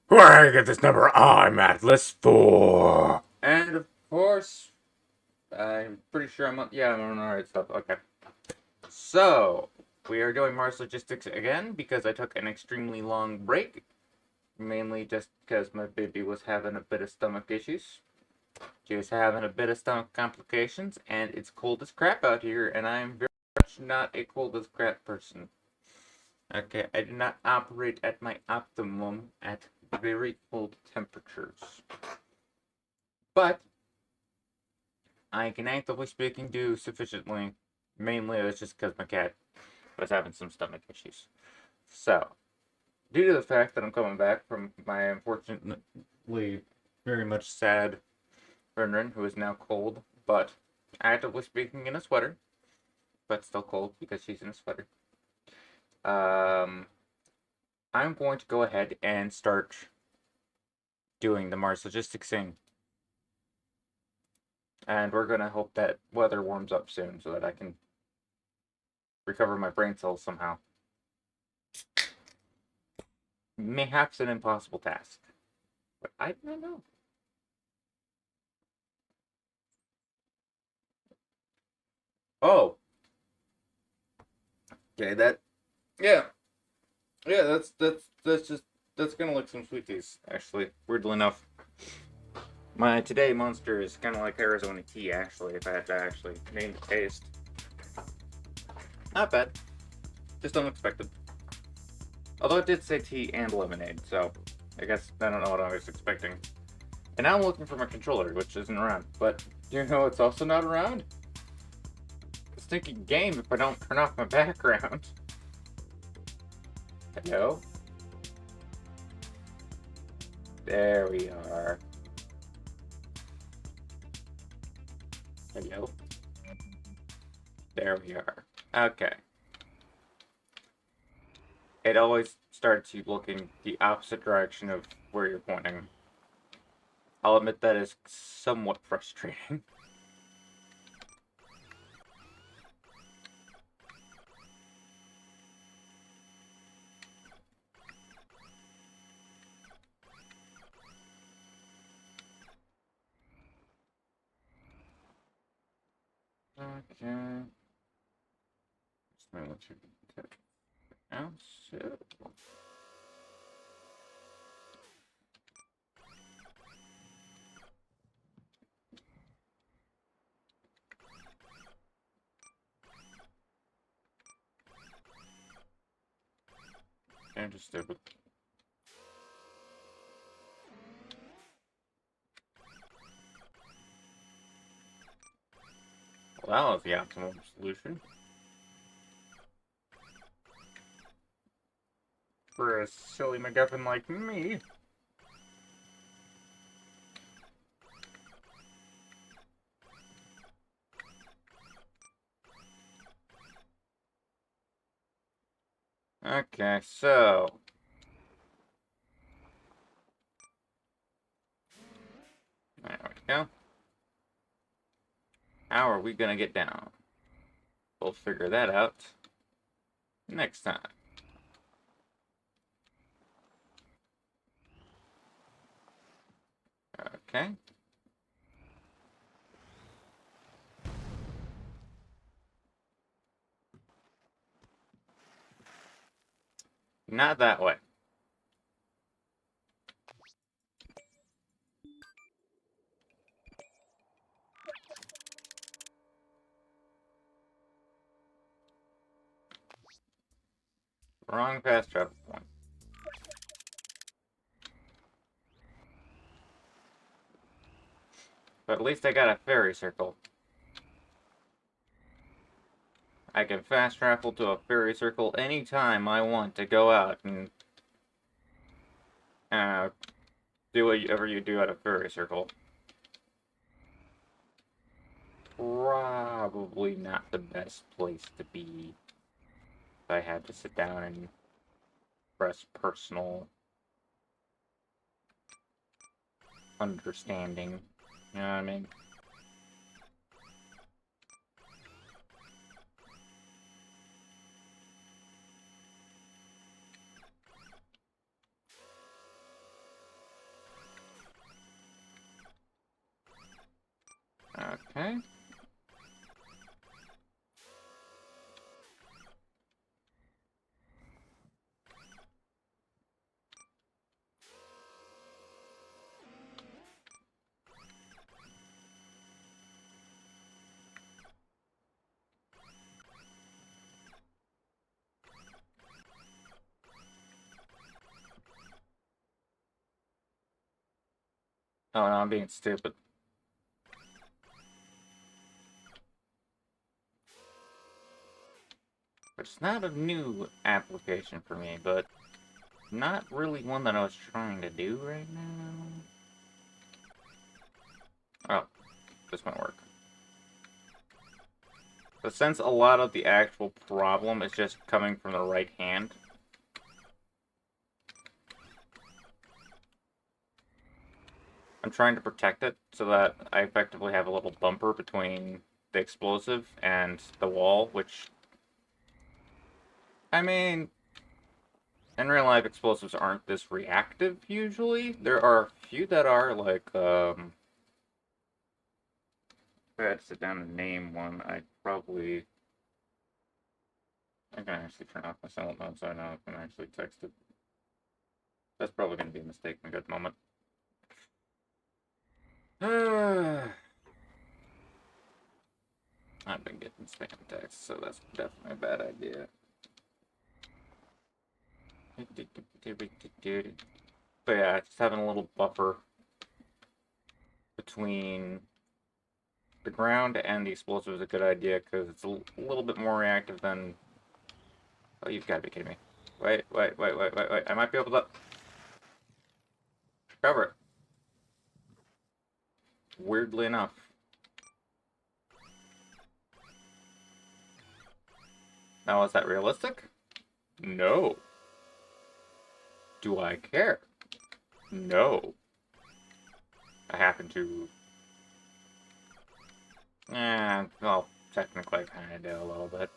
Where did I get this number? I'm at list 4. And of course, I'm pretty sure I'm on. Yeah, I'm on the right stuff. Okay. So, we are doing Mars Logistics again because I took an extremely long break. Mainly just because my baby was having a bit of stomach issues. She was having a bit of stomach complications, and it's cold as crap out here, and I'm very much not a cold as crap person. Okay, I do not operate at my optimum at very cold temperatures. But I can actively speaking do sufficiently. Mainly it's just because my cat was having some stomach issues. So, due to the fact that I'm coming back from my unfortunately very much sad Ren who is now cold, but actively speaking in a sweater, but still cold because she's in a sweater. Um, I'm going to go ahead and start doing the Mars Logistics thing. And we're going to hope that weather warms up soon so that I can recover my brain cells somehow. Mayhaps an impossible task, but I don't know. Oh, okay, yeah, yeah, that's gonna look some sweeties, actually, weirdly enough. My today monster is kind of like Arizona tea, actually, if I had to actually name the taste. Not bad, just unexpected. Although it did say tea and lemonade, so I guess I don't know what I was expecting. And now I'm looking for my controller, which isn't around. But you know it's also not around? The stinking game if I don't turn off my background. Hello? There we are. Hello? There we are. Okay. It always starts you looking the opposite direction of where you're pointing. I'll admit that is somewhat frustrating. Okay. Just me let you check out. So, I'm just stupid. Well, that was the optimal solution. For a silly MacGuffin like me. Okay, so there we go. How are we gonna get down? We'll figure that out next time. Okay. Not that way. Wrong fast travel point. But at least I got a fairy circle. I can fast travel to a fairy circle anytime I want to go out and uh, do whatever you do at a fairy circle. Probably not the best place to be if I had to sit down and press personal understanding. You know what I mean? Okay. Oh no, I'm being stupid. It's not a new application for me, but not really one that I was trying to do right now. Oh, this might work. But since a lot of the actual problem is just coming from the right hand, I'm trying to protect it so that I effectively have a little bumper between the explosive and the wall, which, I mean, in real life, explosives aren't this reactive usually. There are a few that are, like, if I had to sit down and name one, I'd probably. I can actually turn off my silent mode so I know I can actually text it. That's probably going to be a mistake in a good moment. I've been getting spam texts, so that's definitely a bad idea. But yeah, just having a little buffer between the ground and the explosive is a good idea because it's a little bit more reactive than. Oh, you've got to be kidding me. Wait. I might be able to cover it. Weirdly enough. Now, is that realistic? No. Do I care? No. I happen to. Well, technically I kind of do a little bit.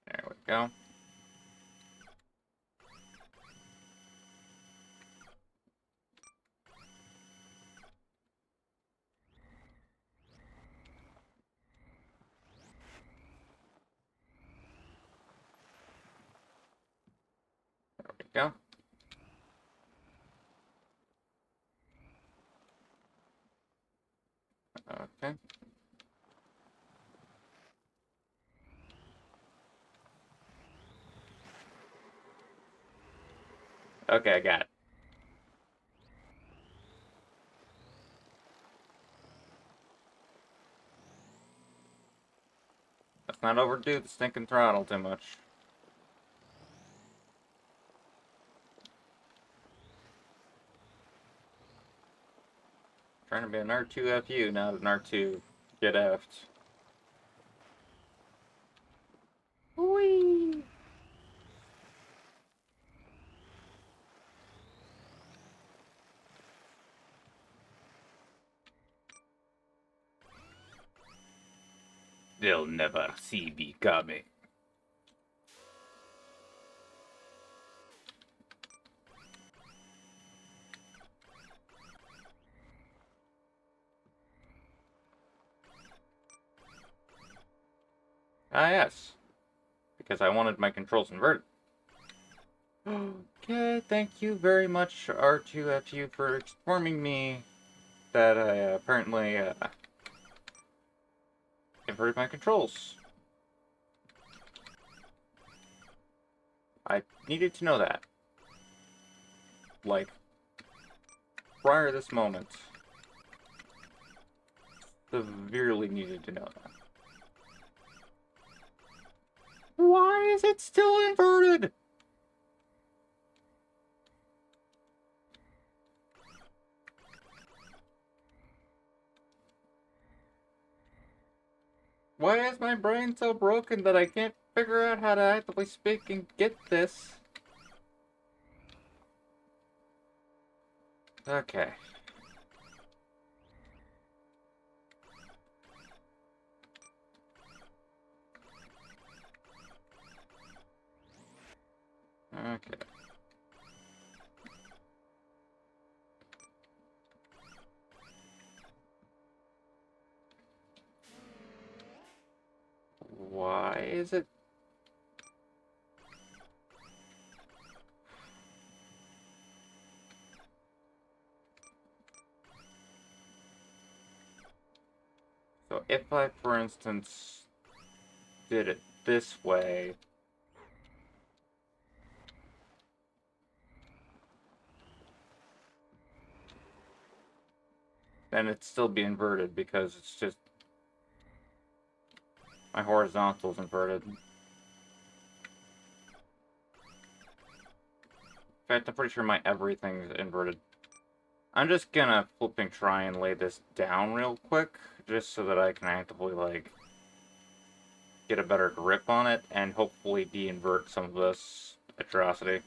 There we go. There we go. Okay. Okay, I got it. Let's not overdo the stinking throttle too much. Trying to be an R2 FU, not an R2 get effed. Whee! They'll never see me coming. Ah, yes. Because I wanted my controls inverted. Okay, thank you very much, R2FU, for informing me that I apparently inverted my controls. I needed to know that. Like, prior to this moment. Severely needed to know that. Why is it still inverted? Why is my brain so broken that I can't figure out how to actively speak and get this? Okay. Okay. Why is it? So if I, for instance, did it this way, then it'd still be inverted because it's just my horizontal's inverted. In fact, I'm pretty sure my everything's inverted. I'm just gonna flipping try and lay this down real quick, just so that I can actively, like, get a better grip on it, and hopefully de-invert some of this atrocity.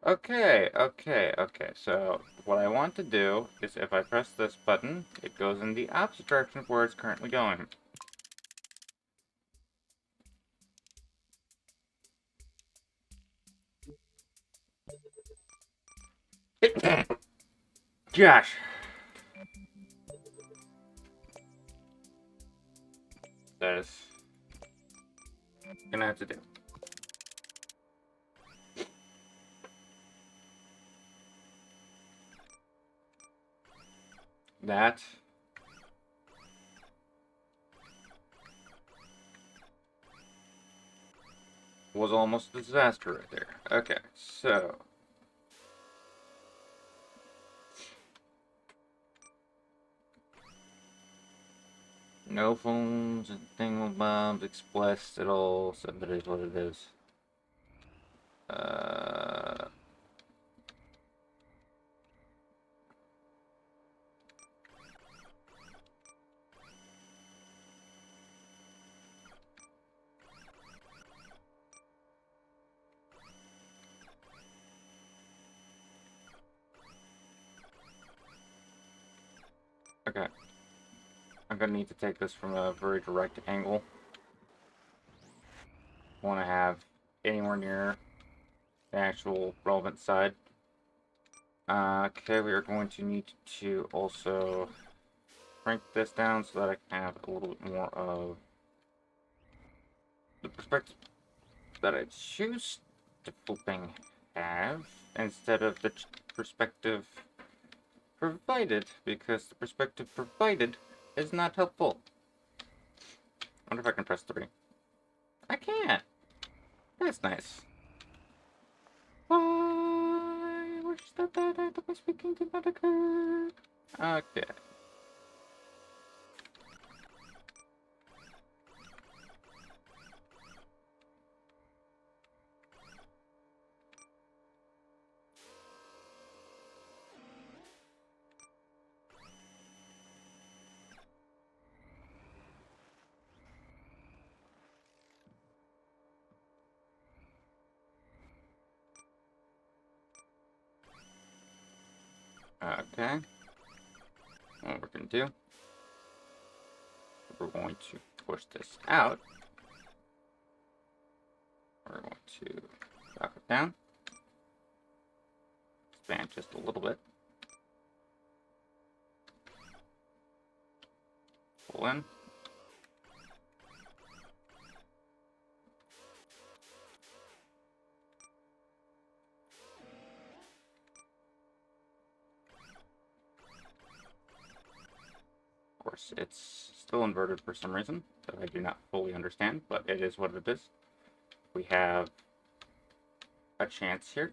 Okay. Okay. So, what I want to do is if I press this button, it goes in the opposite direction of where it's currently going. Josh! That is gonna have to do. That was almost a disaster right there. Okay, so no phones and thingamabobs expressed at all, so that is what it is. Uh, okay. I'm gonna need to take this from a very direct angle. I want to have anywhere near the actual relevant side. Okay, we are going to need to also crank this down so that I can have a little bit more of the perspective that I choose to flipping have instead of the perspective provided, because the perspective provided is not helpful. I wonder if I can press 3. I can't. That's nice. I wish that actively speaking did not occur. Okay. Okay. What we're gonna do, we're going to push this out. We're going to drop it down. Expand just a little bit. Pull in. Of course. It's still inverted for some reason that I do not fully understand, but it is what it is. We have a chance here.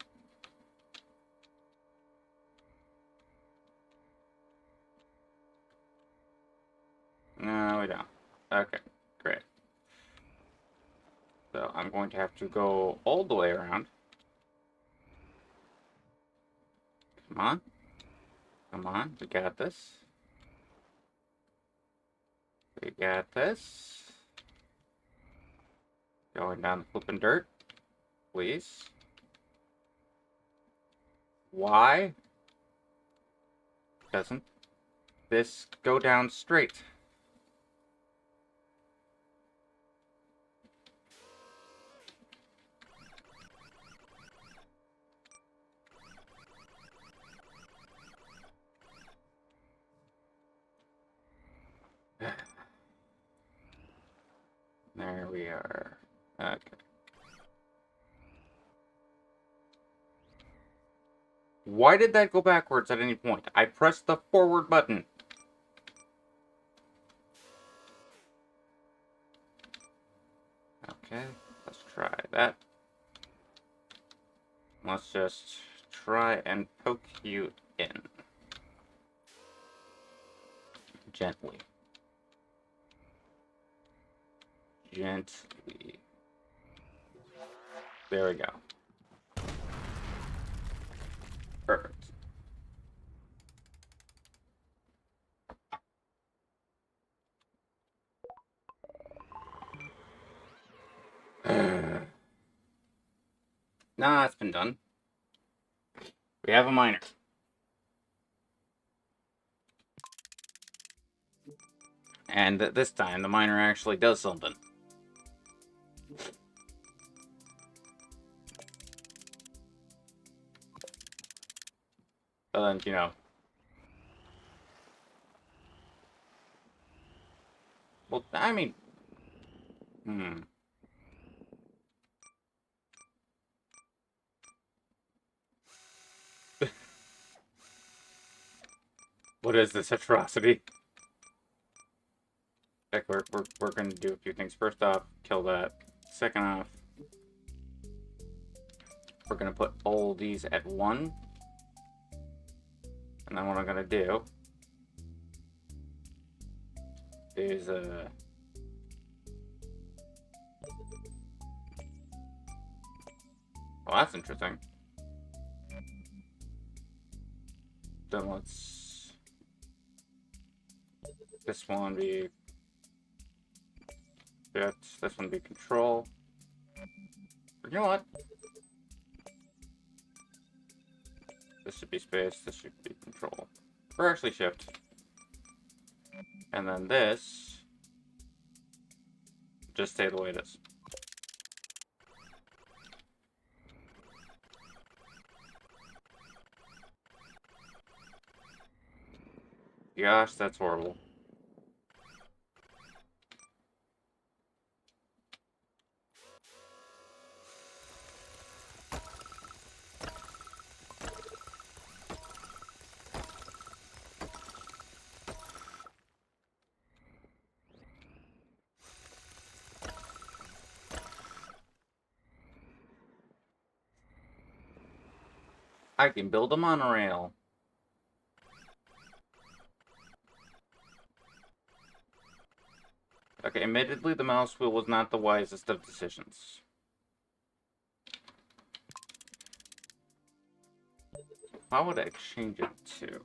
No, we don't. Okay, great. So I'm going to have to go all the way around. Come on. Come on, we got this. We got this. Going down the flipping dirt. Please. Why doesn't this go down straight? There we are. Okay. Why did that go backwards at any point? I pressed the forward button. Okay, let's try that. Let's just try and poke you in. Gently. Gently. There we go. Perfect. Nah, it's been done. We have a miner. And this time, the miner actually does something. And, you know. Well, I mean... What is this atrocity? Heck, we're going to do a few things. First off, kill that. Second off, we're going to put all these at 1. And then what I'm going to do is, well, that's interesting. Then let's... This one be... This one be control. You know what? This should be space, this should be control. Or actually shift. And then this... just stay the way it is. Gosh, that's horrible. I can build a monorail. Okay, admittedly, the mouse wheel was not the wisest of decisions. How would I change it to?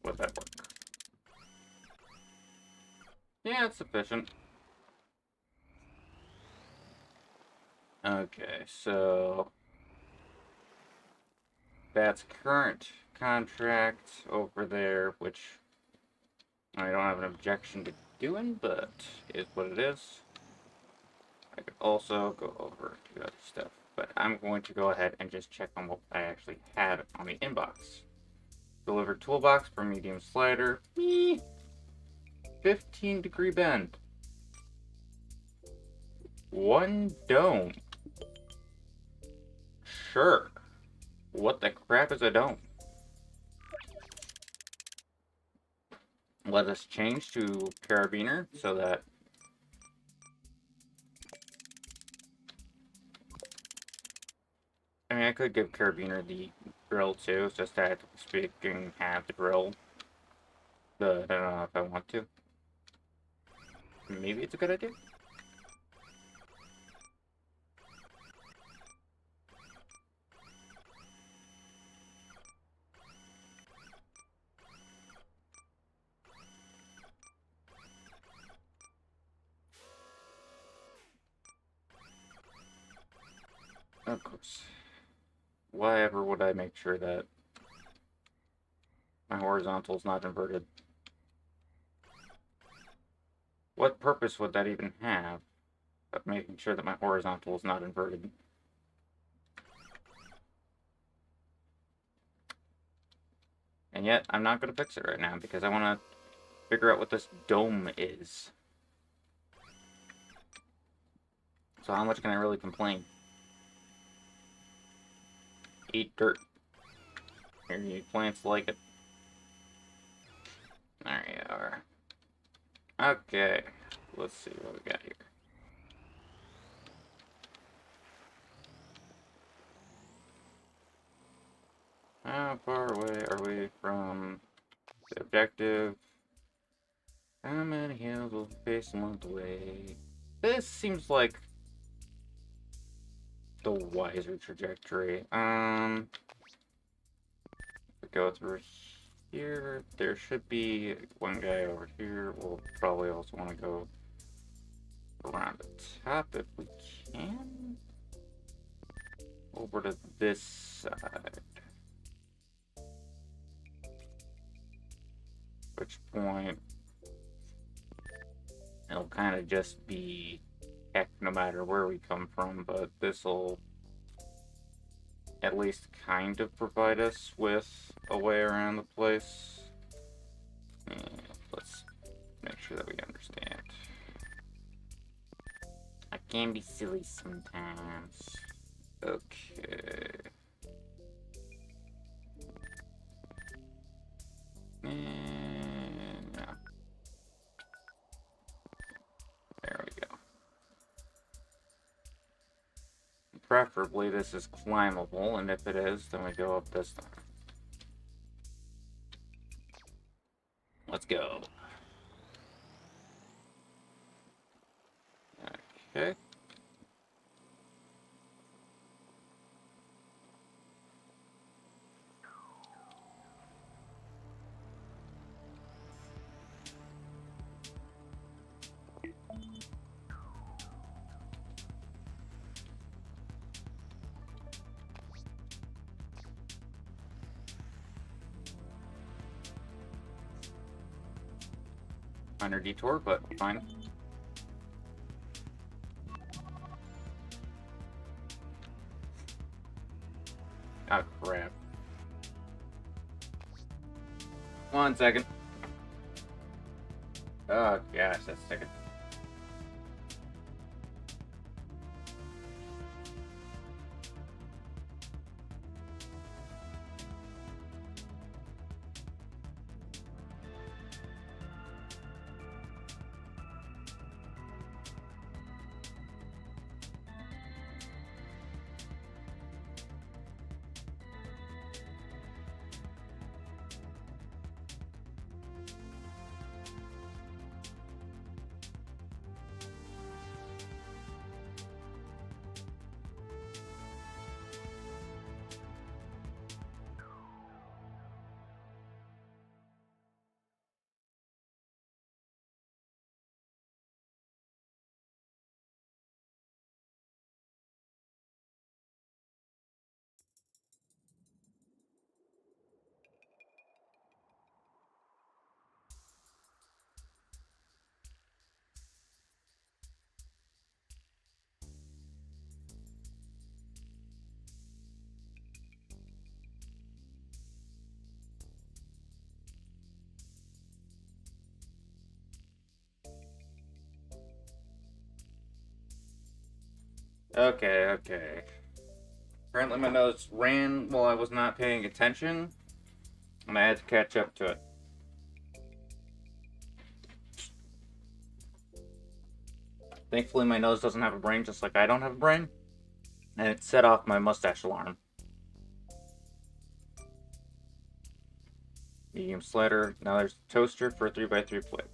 Would that work? Yeah, it's sufficient. Okay, so... That's current contract over there, which I don't have an objection to doing, but is what it is. I could also go over to the other stuff, but I'm going to go ahead and just check on what I actually had on the inbox. Deliver toolbox for medium slider. 15-degree bend. 1 dome. Sure. What the crap is a dome? Let us change to Carabiner so that... I mean, I could give Carabiner the drill too, it's just that speaking have the drill. But I don't know if I want to. Maybe it's a good idea. Of course. Why ever would I make sure that my horizontal is not inverted? What purpose would that even have of making sure that my horizontal is not inverted? And yet, I'm not going to fix it right now because I want to figure out what this dome is. So how much can I really complain? Eat dirt. Here, you plants like it. There you are. Okay, let's see what we got here. How far away are we from the objective? How many hills will face a month away? This seems like the wiser trajectory. If we go through here, there should be one guy over here. We'll probably also want to go around the top if we can. Over to this side. Which point it'll kind of just be heck no matter where we come from, but this'll at least kind of provide us with a way around the place. And let's make sure that we understand. I can be silly sometimes. Okay. And yeah. There we go. Preferably this is climbable, and if it is, then we go up this time. Let's go. Okay. Minor detour, but fine. Oh, crap. 1 second. Oh, gosh, that's taking... Okay, okay. Apparently my nose ran while I was not paying attention, and I had to catch up to it. Thankfully my nose doesn't have a brain, just like I don't have a brain, and it set off my mustache alarm. Medium slider. Now there's toaster for a 3x3 plate.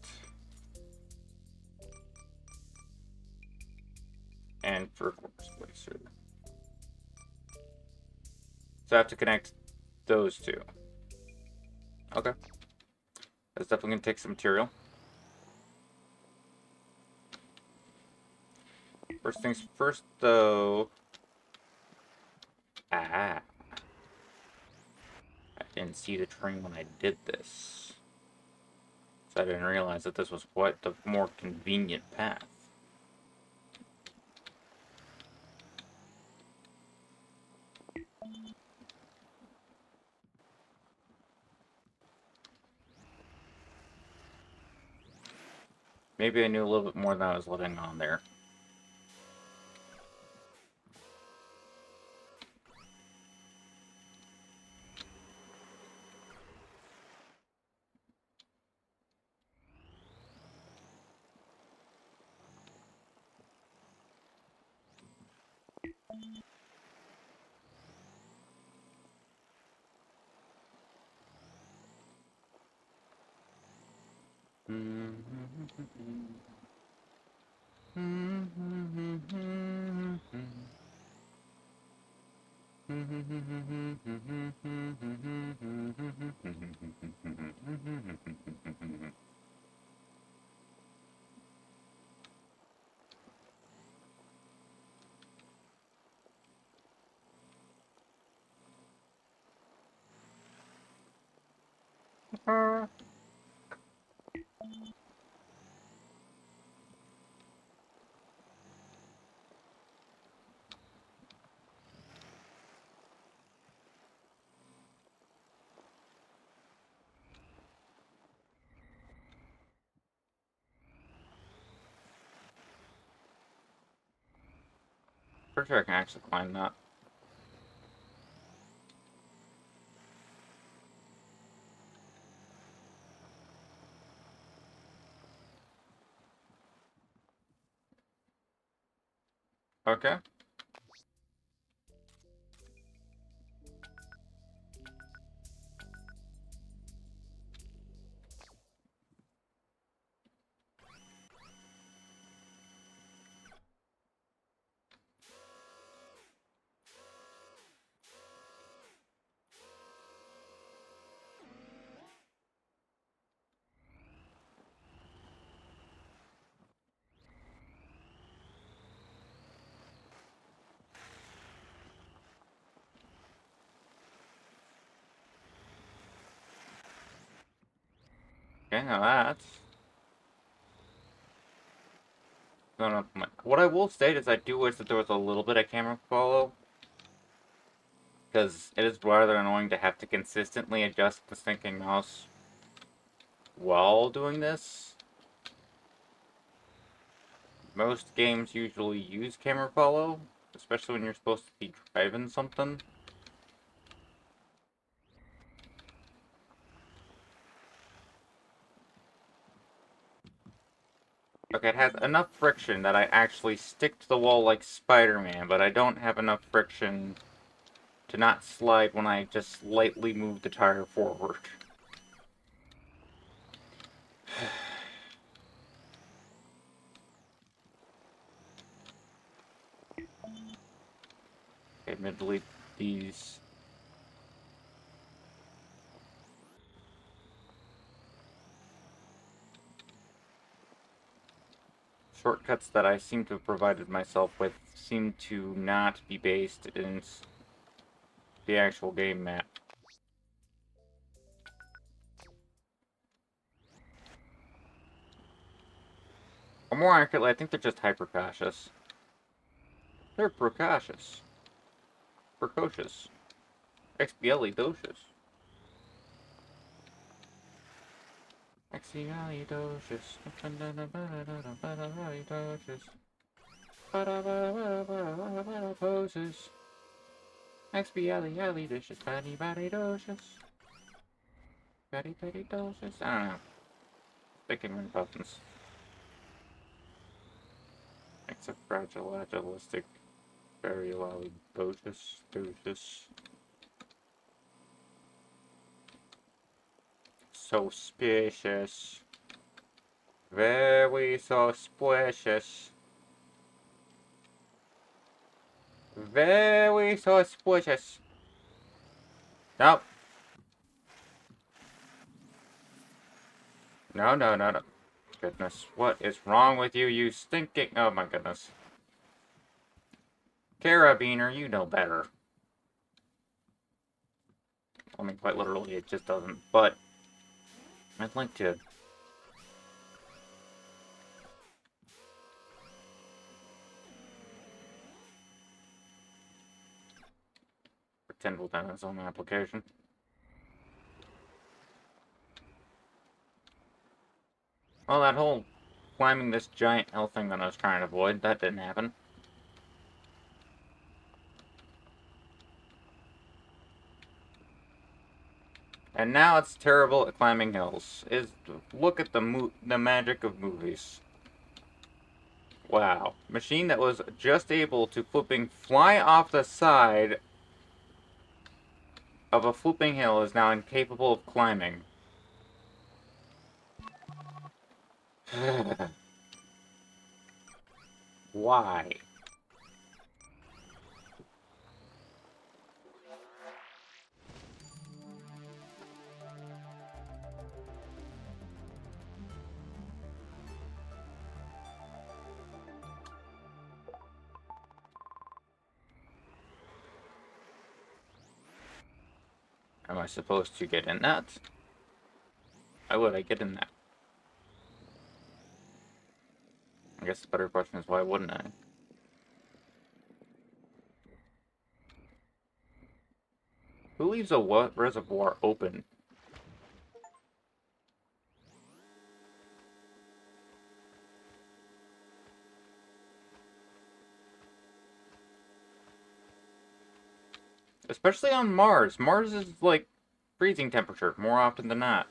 And for a quarter slicer. So I have to connect those two. Okay. That's definitely going to take some material. First things first, though. Ah. I didn't see the train when I did this. So I didn't realize that this was quite the more convenient path. Maybe I knew a little bit more than I was letting on there. Pretty sure I can actually climb that. Okay. Okay, now that's... What I will state is I do wish that there was a little bit of camera follow. Because it is rather annoying to have to consistently adjust the stinking mouse while doing this. Most games usually use camera follow, especially when you're supposed to be driving something. Okay, it has enough friction that I actually stick to the wall like Spider-Man, but I don't have enough friction to not slide when I just slightly move the tire forward. Admittedly, these shortcuts that I seem to have provided myself with seem to not be based in the actual game map. Or more accurately, I think they're just hyper-cautious. They're precocious. Precocious. Expialidocious. Expialidocious. Poses. Delicious, Patty Delicious. Patty Delicious. I don't know. Thinking ring buttons. Except fragile, agilistic, very lolly, delicious. Suspicious. Very suspicious. Very suspicious. Nope. No. Goodness, what is wrong with you, you stinking... Oh my goodness. Carabiner, you know better. I mean, quite literally, it just doesn't, but... I'd like to... pretend we'll have its own application. Well, that whole climbing this giant hill thing that I was trying to avoid, that didn't happen. And now it's terrible at climbing hills. Look at the magic of movies. Wow. Machine that was just able to fly off the side of a flipping hill is now incapable of climbing. Why? Am I supposed to get in that? Why would I get in that? I guess the better question is why wouldn't I? Who leaves a reservoir open? Especially on Mars. Mars is like freezing temperature more often than not.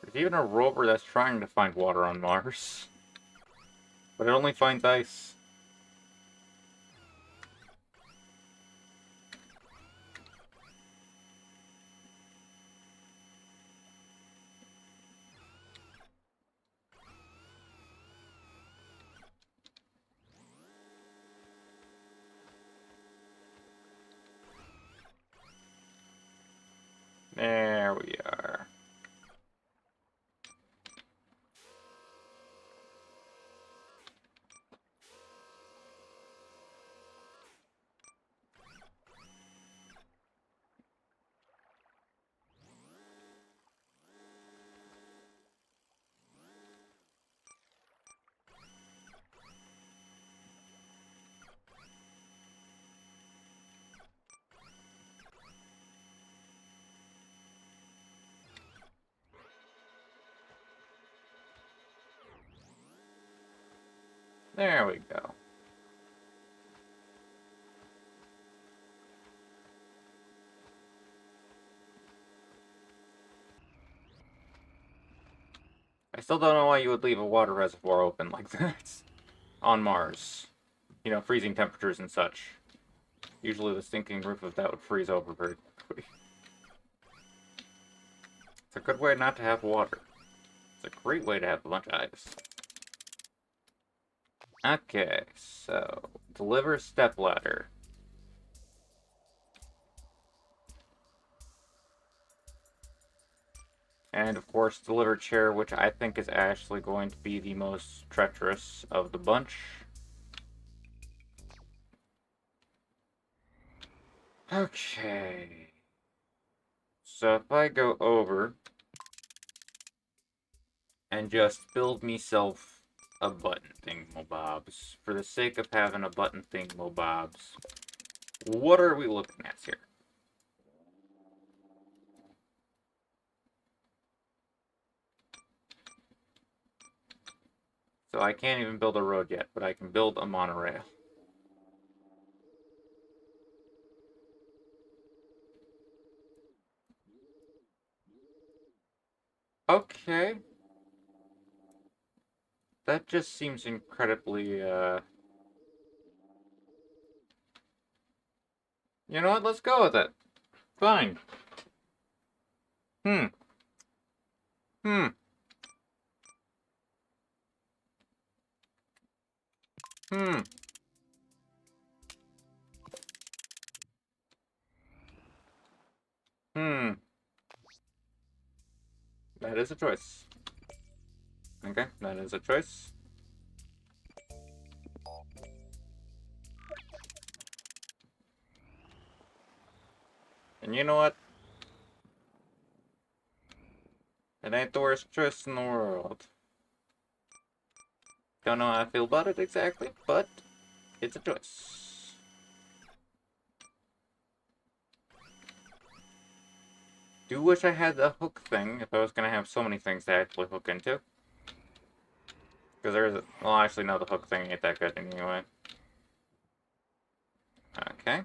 There's even a rover that's trying to find water on Mars. But it only finds ice. There we are. There we go. I still don't know why you would leave a water reservoir open like that on Mars. You know, freezing temperatures and such. Usually the stinking roof of that would freeze over very quickly. It's a good way not to have water. It's a great way to have a bunch of ice. Okay, so deliver stepladder. And of course, deliver chair, which I think is actually going to be the most treacherous of the bunch. Okay. So if I go over and just build myself a button thingamabobs, for the sake of having a button thingamabobs, what are we looking at here? So I can't even build a road yet, but I can build a monorail. Okay. That just seems incredibly, You know what? Let's go with it. Fine. Hmm. Hmm. Hmm. Hmm. That is a choice. Okay, that is a choice. And you know what? It ain't the worst choice in the world. Don't know how I feel about it exactly, but it's a choice. Do wish I had the hook thing if I was gonna have so many things to actually hook into. Because there's, well, actually, no, the hook thing ain't that good anyway. Okay.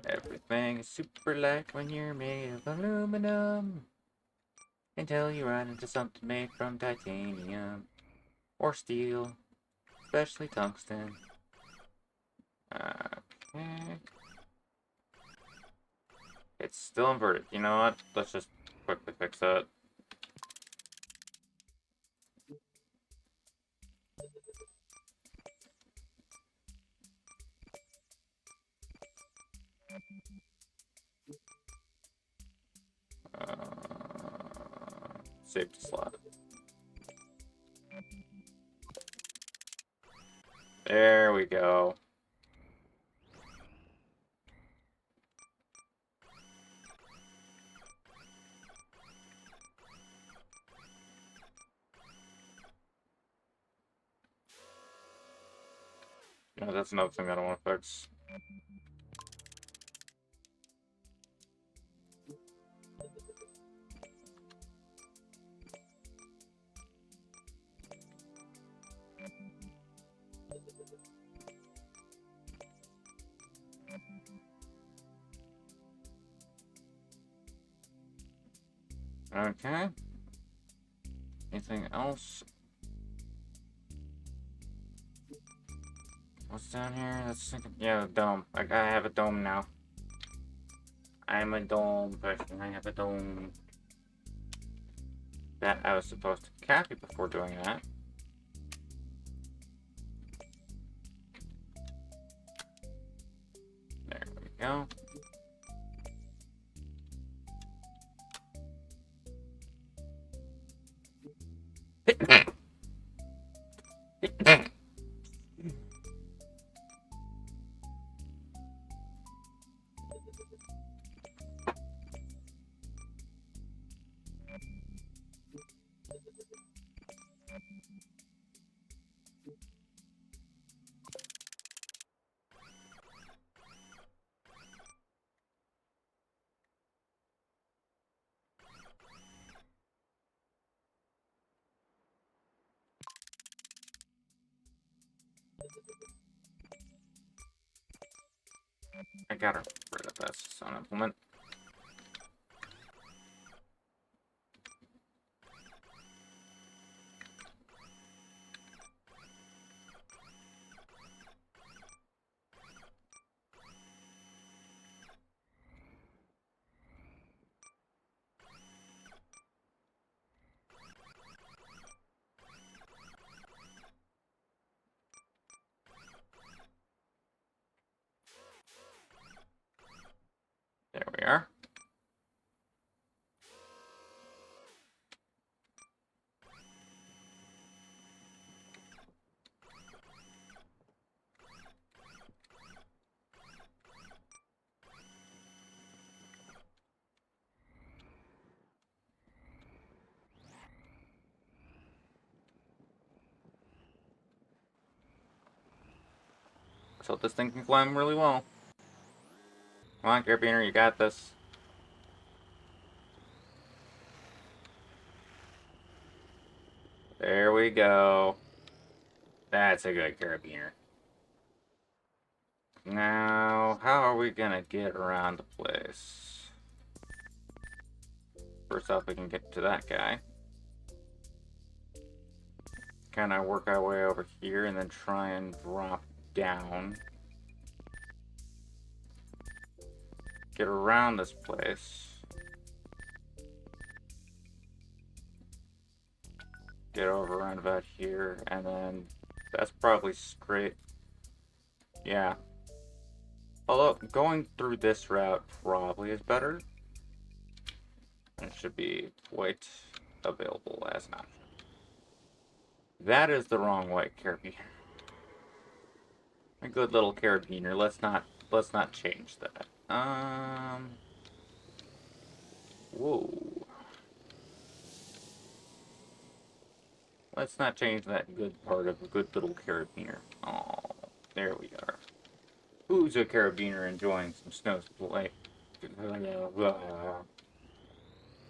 Everything is super light when you're made of aluminum. Until you run into something made from titanium. Or steel. Especially tungsten. Okay. It's still inverted. You know what? Let's just quickly fix that. Safety slot. There we go. No, that's another thing that I want to fix. Okay. Anything else? What's down here? That's yeah, the dome. I have a dome now. I'm a dome person. I have a dome. That I was supposed to copy before doing that. There we go. I got rid of this on implement. There we are. So this thing can climb really well. Come on, Carabiner, you got this. we go. That's a good carabiner. Now, how are we gonna get around the place? First off, we can get to that guy. Kind of work our way over here and then try and drop down. Get around this place. Get over around about here, and then that's probably straight. Yeah. Although, going through this route probably is better. And it should be quite available as an option. That is the wrong way, carabiner. A good little carabiner. Let's not change that. Whoa. Let's not change that good part of a good little carabiner. Oh, there we are. Who's a carabiner enjoying some snow play?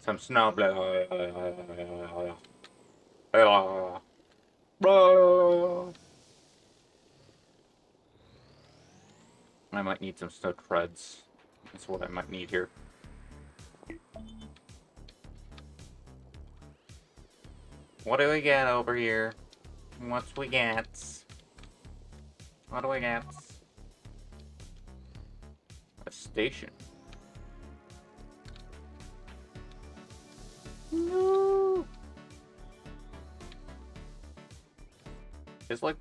Some snow play. I might need some snow treads. That's what I might need here. What do we get over here? What's we get? What do we get? A station. No. Is like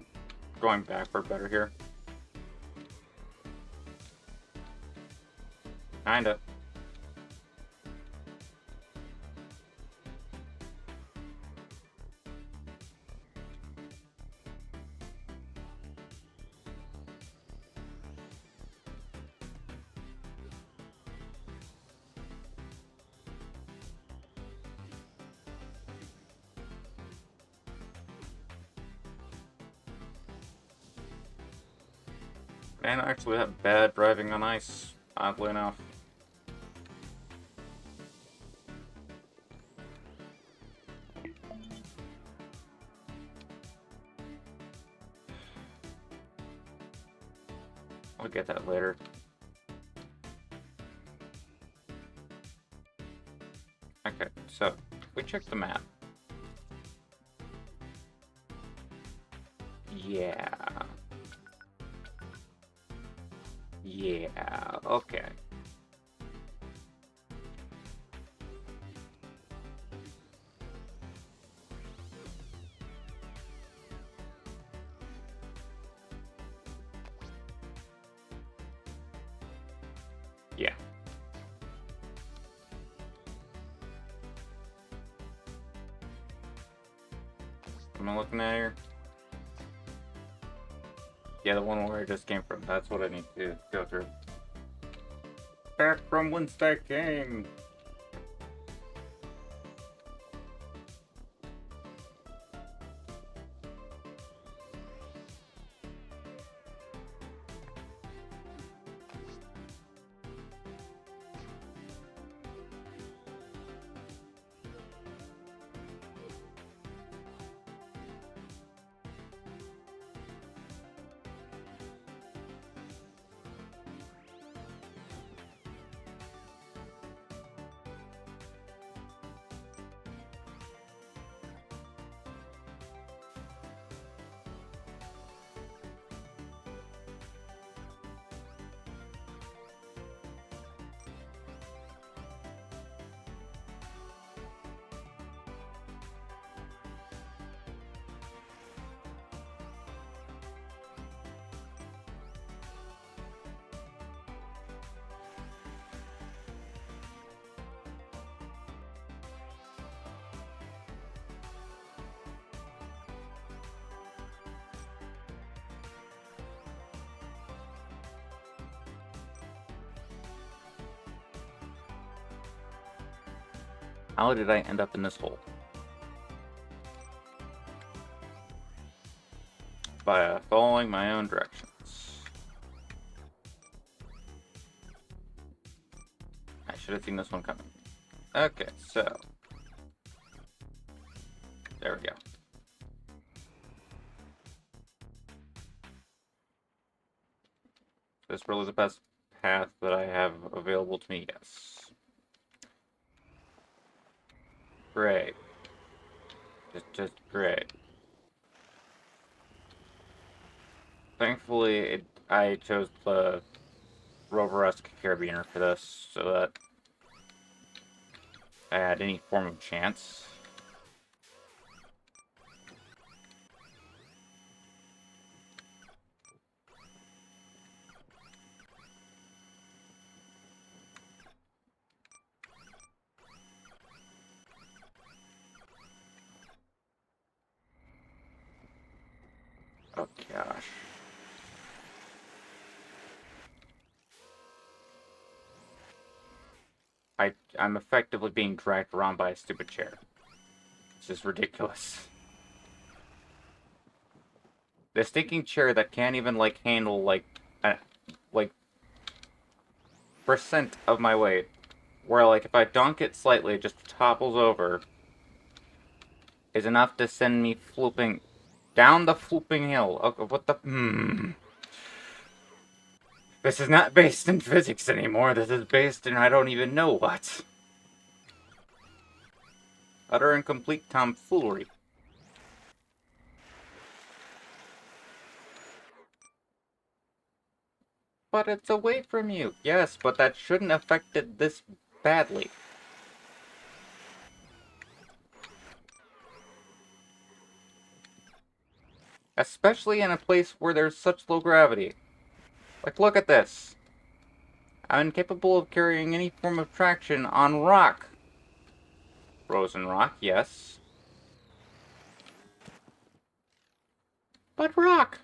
going backward better here? Kinda. And I actually have bad driving on ice, oddly enough. I'll get that later. Okay, so we check the map. Yeah. Yeah, okay. Yeah. Am I looking at here? Yeah, the one where I just came from. That's what I need to go through. Back from whence I came. How did I end up in this hole? By following my own directions. I should have seen this one coming. Okay, so. There we go. this really the best path that I have available to me? Yes. Great. Just great. Thankfully, I chose the Rover-esque Carabiner for this, so that I had any form of chance. Oh gosh. I'm effectively being dragged around by a stupid chair. It's just ridiculous. The stinking chair that can't even, like, handle, like, like, percent of my weight. Where, like, if I donk it slightly, it just topples over. Is enough to send me flooping down the flooping hill. Okay, what the... This is not based in physics anymore. This is based in I don't even know what. Utter and complete tomfoolery. But it's away from you. Yes, but that shouldn't affect it this badly. Especially in a place where there's such low gravity. Like, look at this. I'm incapable of carrying any form of traction on rock. Frozen rock, yes. But rock!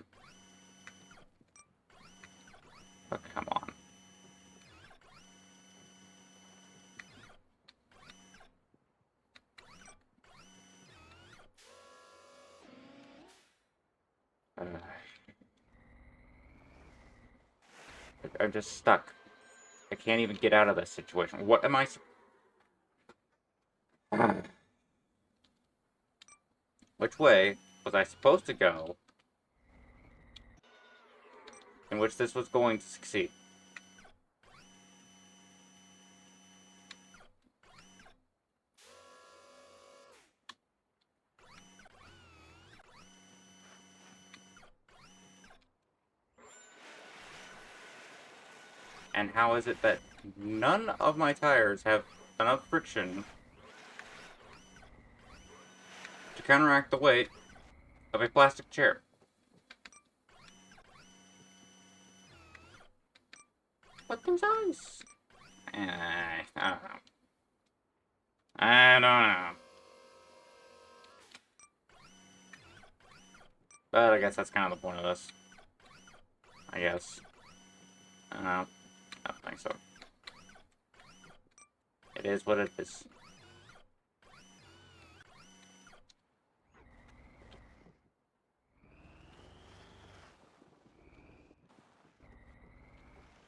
Oh, come on. I'm just stuck. I can't even get out of this situation. What am I... Which way was I supposed to go in which this was going to succeed? And how is it that none of my tires have enough friction to counteract the weight of a plastic chair? What comes ice? I don't know. I don't know. But I guess that's kind of the point of this. I guess. I don't think so. It is what it is.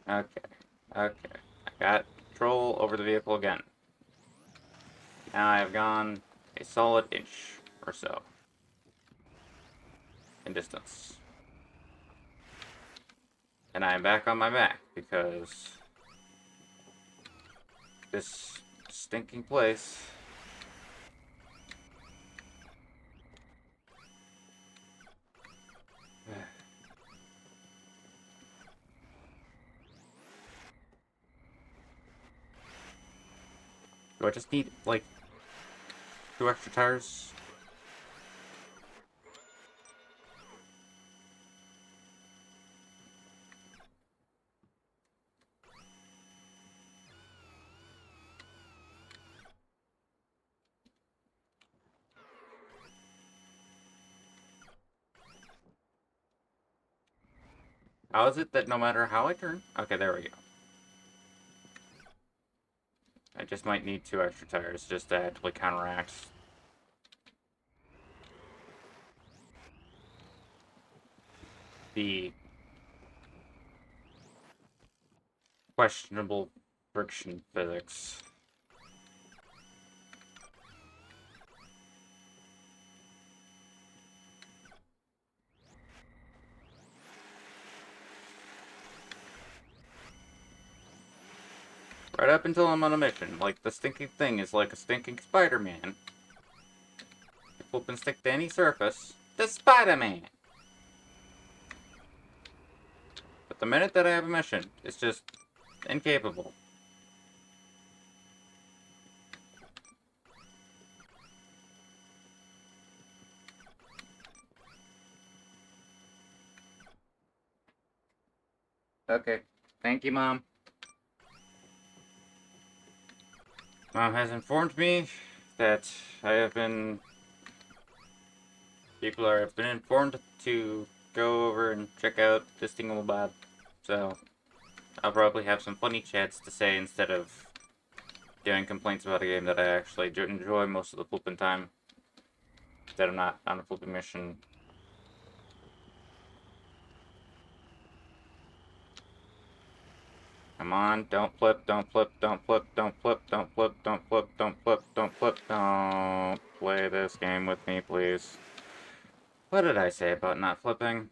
Okay. Okay. I got control over the vehicle again. Now I have gone a solid inch or so in distance. And I am back on my back because this stinking place do I just need, like, 2 extra tires? How is it that no matter how I turn... Okay, there we go. I just might need 2 extra tires just to actually counteract the questionable friction physics. Right up until I'm on a mission. Like, the stinking thing is like a stinking Spider-Man. You flip and stick to any surface. The Spider-Man! But the minute that I have a mission, it's just incapable. Okay. Thank you, Mom. Mom has informed me that I have been... People have been informed to go over and check out this thingamabob. So, I'll probably have some funny chats to say instead of doing complaints about a game that I actually enjoy most of the flipping time. That I'm not on a flipping mission. Come on, don't flip, don't flip, don't flip, don't flip, don't flip, don't flip, don't flip, don't flip, don't play this game with me, please. What did I say about not flipping?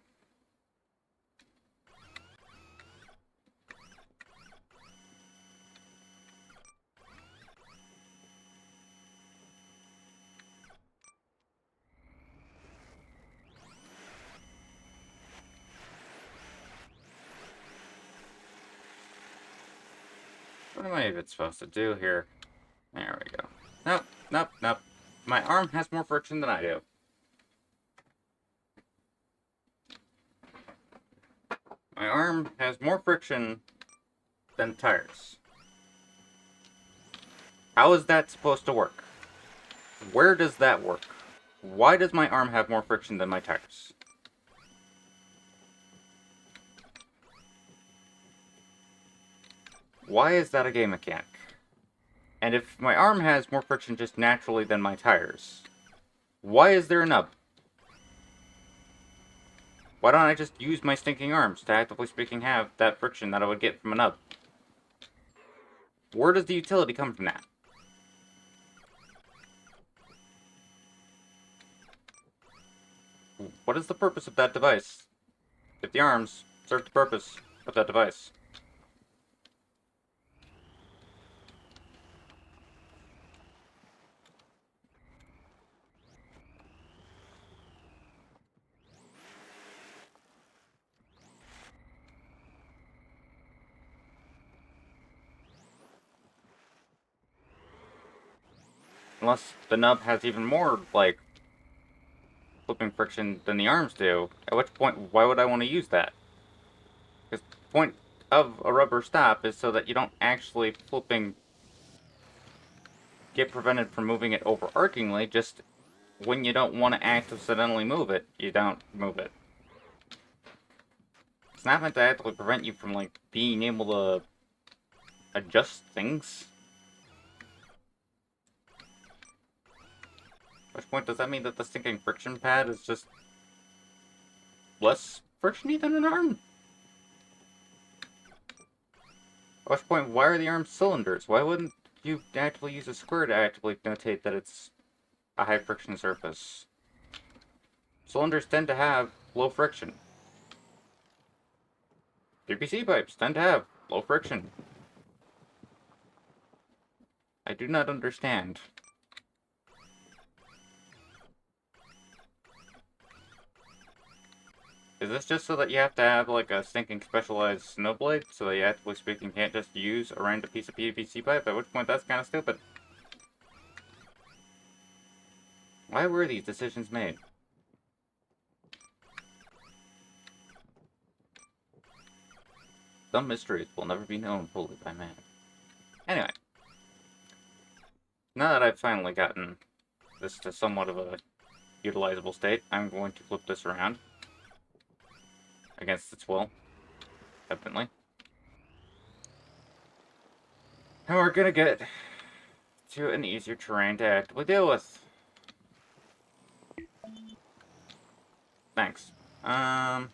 What am I even supposed to do here? There we go. Nope, nope, nope. My arm has more friction than I do. My arm has more friction than tires. How is that supposed to work? Where does that work? Why does my arm have more friction than my tires? Why is that a game mechanic? And if my arm has more friction just naturally than my tires, why is there a nub? Why don't I just use my stinking arms to, actively speaking, have that friction that I would get from a nub? Where does the utility come from that? What is the purpose of that device? If the arms serve the purpose of that device. Unless the nub has even more, like, flipping friction than the arms do, at which point, why would I want to use that? Because the point of a rubber stop is so that you don't actually get prevented from moving it overarchingly, just when you don't want to accidentally move it, you don't move it. It's not meant to actively prevent you from, like, being able to adjust things. At which point, does that mean that the stinking friction pad is just less frictiony than an arm? At which point, why are the arms cylinders? Why wouldn't you actually use a square to actively notate that it's a high friction surface? Cylinders tend to have low friction. PVC pipes tend to have low friction. I do not understand. Is this just so that you have to have, like, a stinking specialized snowblade, so that you, actively speaking, can't just use a random piece of PVC pipe? At which point, that's kind of stupid. Why were these decisions made? Some mysteries will never be known fully by man. Anyway. Now that I've finally gotten this to somewhat of a utilizable state, I'm going to flip this around. Against its will. Definitely. And we're gonna get to an easier terrain to actively deal with. Thanks. There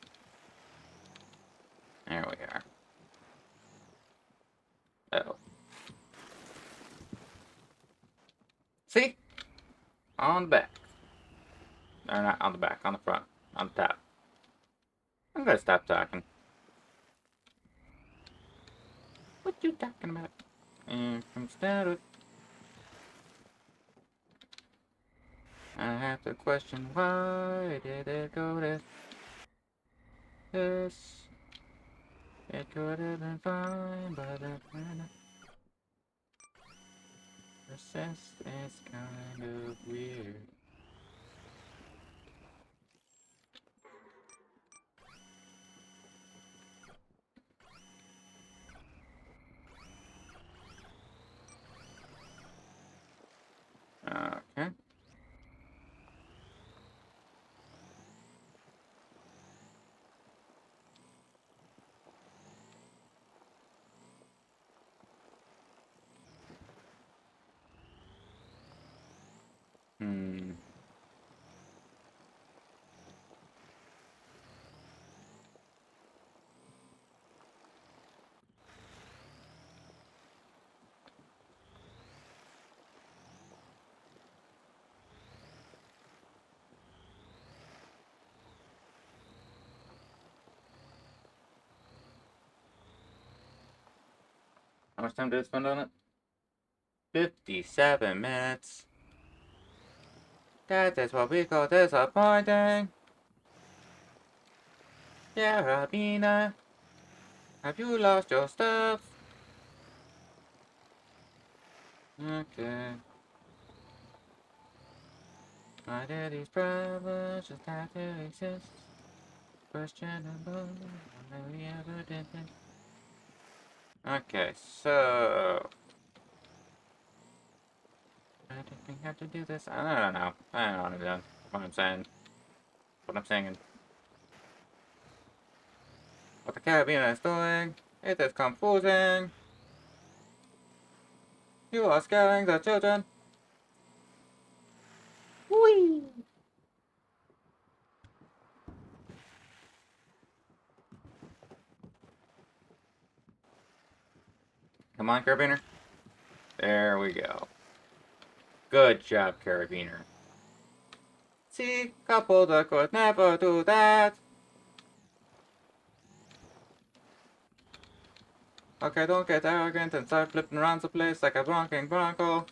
we are. Oh. See? On the back. Or not on the back, on the front. On the top. I'm gonna stop talking. What you talking about? And from status, I have to question why did it go to this? It could have been fine, but it persists. It's kind of weird. Okay. Hmm. How much time did it spend on it? 57 minutes. That is what we call disappointing. Yeah, Rabina. Have you lost your stuff? Okay. Why do these problems just have to exist? Questionable. Why we ever did this? Okay, so I think we have to do this. I don't know. I don't know what I'm saying. What I'm saying. What the Caribbean is doing. It is confusing. You are scaring the children. Whee! Come on, Carabiner. There we go. Good job, Carabiner. See, couple that could never do that. Okay, don't get arrogant and start flipping around the place like a bronking bronco.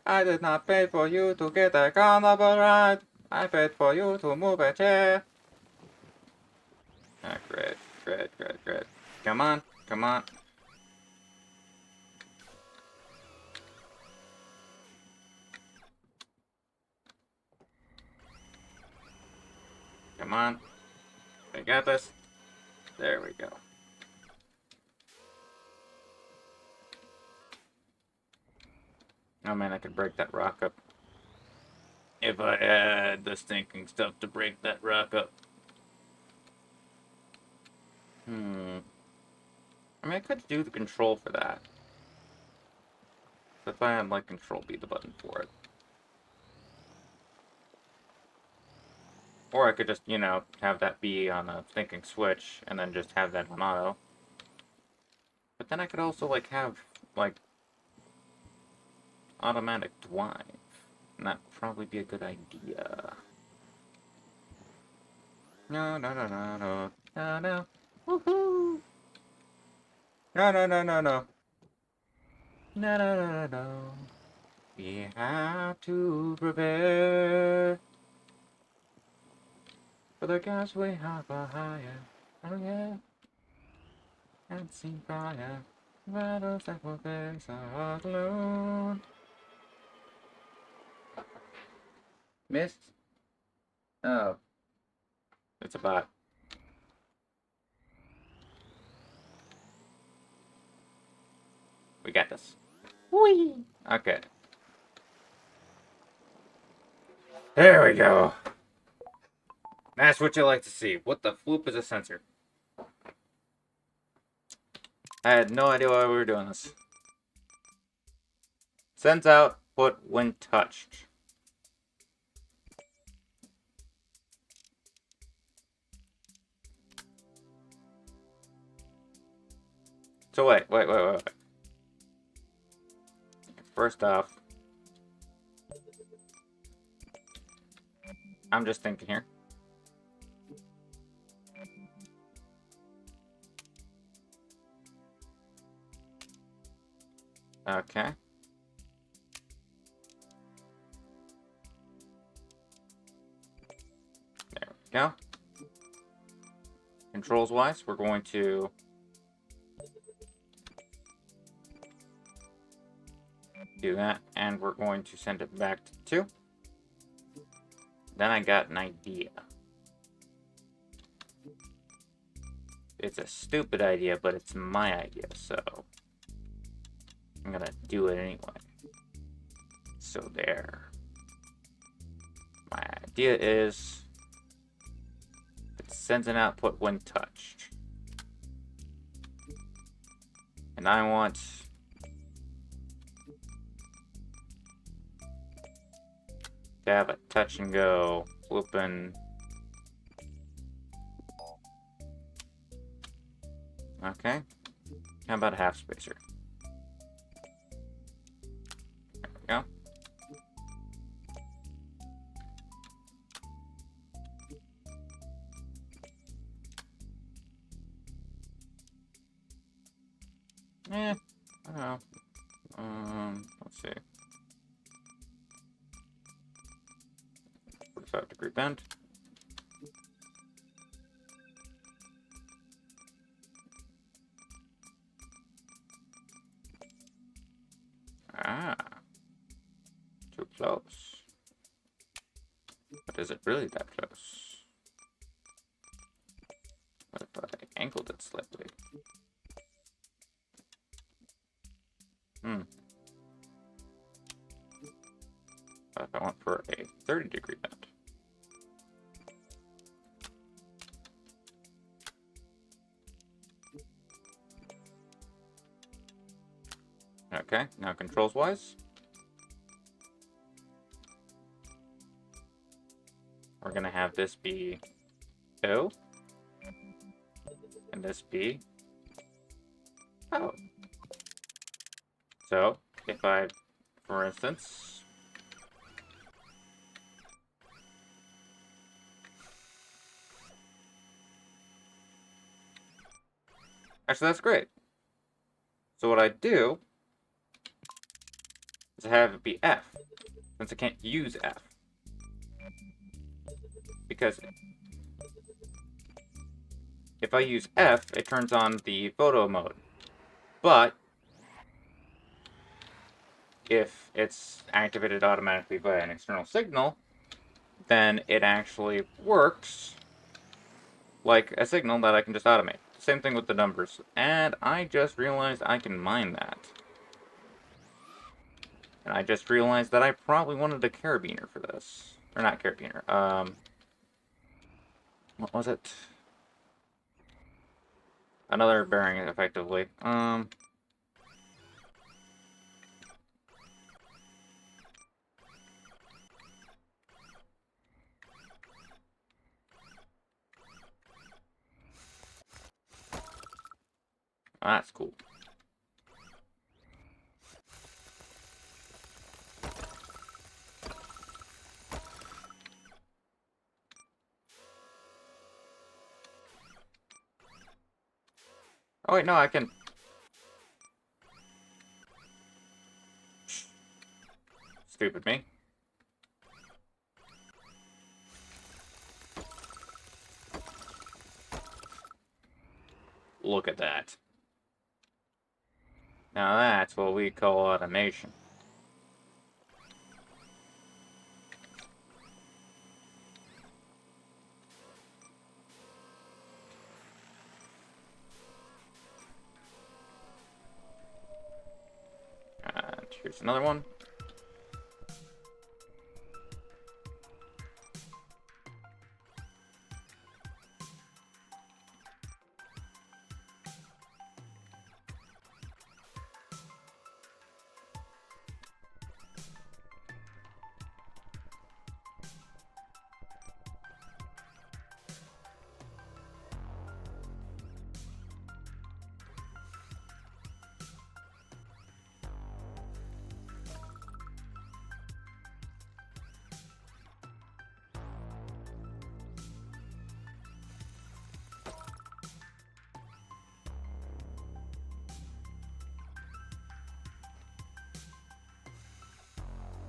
I did not pay for you to get a carnival ride. I paid for you to move a chair. Ah, great, great, great, great. Come on, come on. Come on. I got this. There we go. Oh man, I could break that rock up. If I had the stinking stuff to break that rock up. I mean, I could do the control for that. If I had, like, control be the button for it. Or I could just, you know, have that be on a thinking switch, and then just have that on auto. But then I could also, like, have, like, automatic drive. And that'd probably be a good idea. No, no, no, no, no. No, no. Woohoo! No, no, no, no, no. No, no, no, no, no. We have to prepare for the gas we have a higher. Oh yeah. And see fire. Battles that will face our alone. Missed? Oh. It's a bot. We got this. Whee! Okay. There we go. That's what you like to see. What the floop is a sensor? I had no idea why we were doing this. Sends out, put when touched. So wait. First off, I'm just thinking here. Okay. There we go. Controls-wise, we're going to do that, and we're going to send it back to 2. Then I got an idea. It's a stupid idea, but it's my idea, so I'm gonna do it anyway. So there. My idea is it sends an output when touched. And I want to have a touch and go flipping. Okay. How about a half spacer? There we go. I don't know. Let's see. 45-degree bend. Ah. Too close. But is it really that close? What if I angled it slightly? What if I went for a 30-degree bend? Okay, now controls-wise. We're gonna have this be O, and this be O. So, if I, for instance, actually that's great. So what I do is have it be F, since I can't use F. Because if I use F, it turns on the photo mode. But if it's activated automatically by an external signal, then it actually works like a signal that I can just automate. Same thing with the numbers. And I just realized I can mine that. And I just realized that I probably wanted a carabiner for this. Or not carabiner. What was it? Another bearing, effectively. That's cool. Oh wait, no, I can... Stupid me. Look at that. Now that's what we call automation. And here's another one.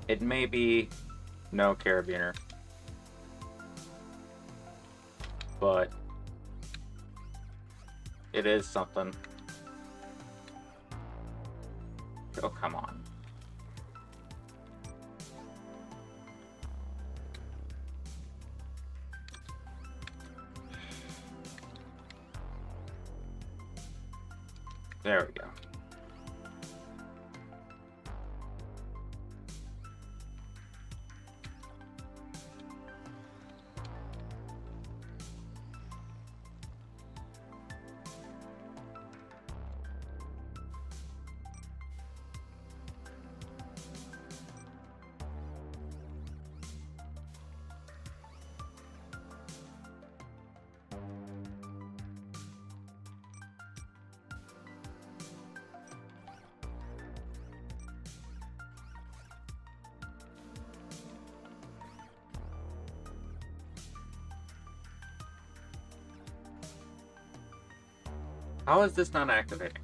It may be no carabiner, but it is something. Oh, come on. There we go. How is this not activating?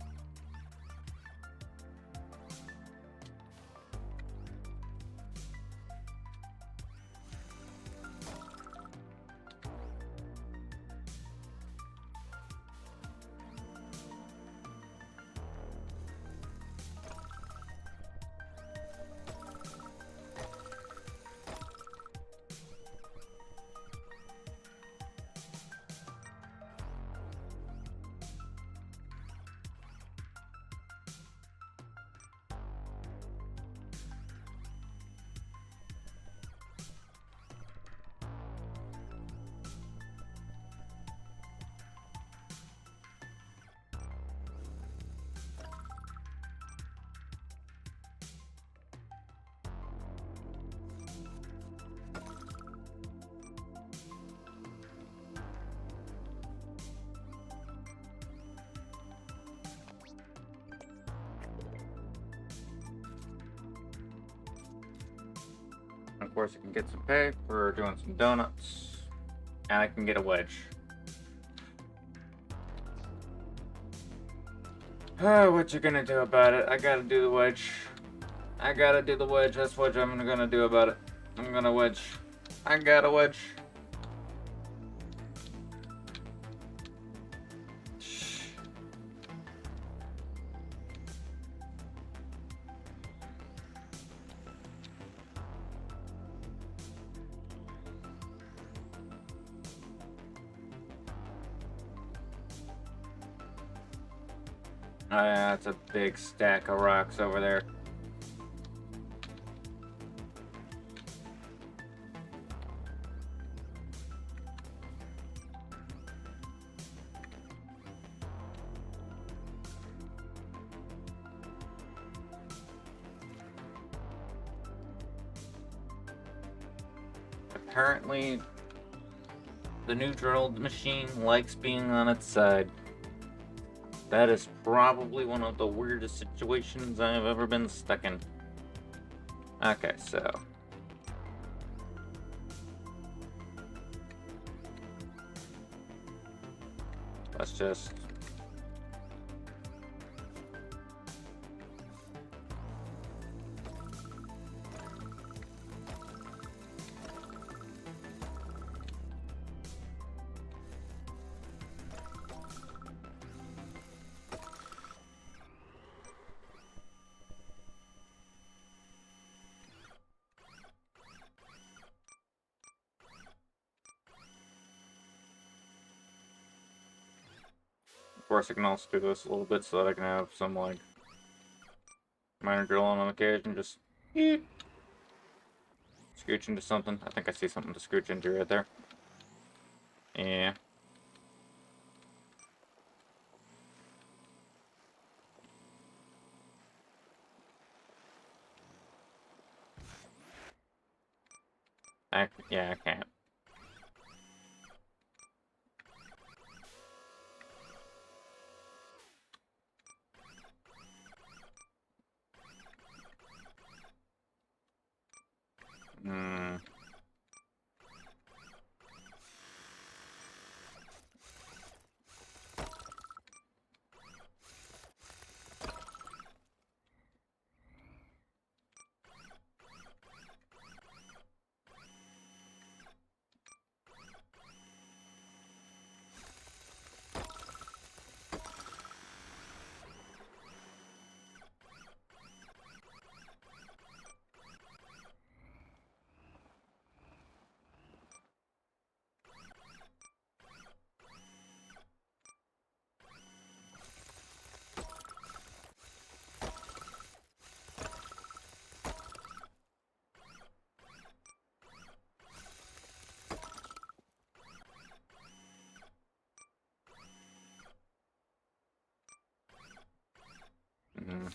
Of course, I can get some pay for doing some donuts, and I can get a wedge. Oh, what you gonna do about it? I gotta do the wedge. I gotta do the wedge. That's what I'm gonna do about it. I'm gonna wedge. I got a wedge. Oh, yeah, that's a big stack of rocks over there. Apparently, the new drill machine likes being on its side. That is probably one of the weirdest situations I have ever been stuck in. Okay, so. Let's just. Of course, I can also do this a little bit so that I can have some, like, minor drilling on occasion, just scooch into something. I think I see something to scooch into right there. Yeah. Yeah, I can't. Hmm. Mm.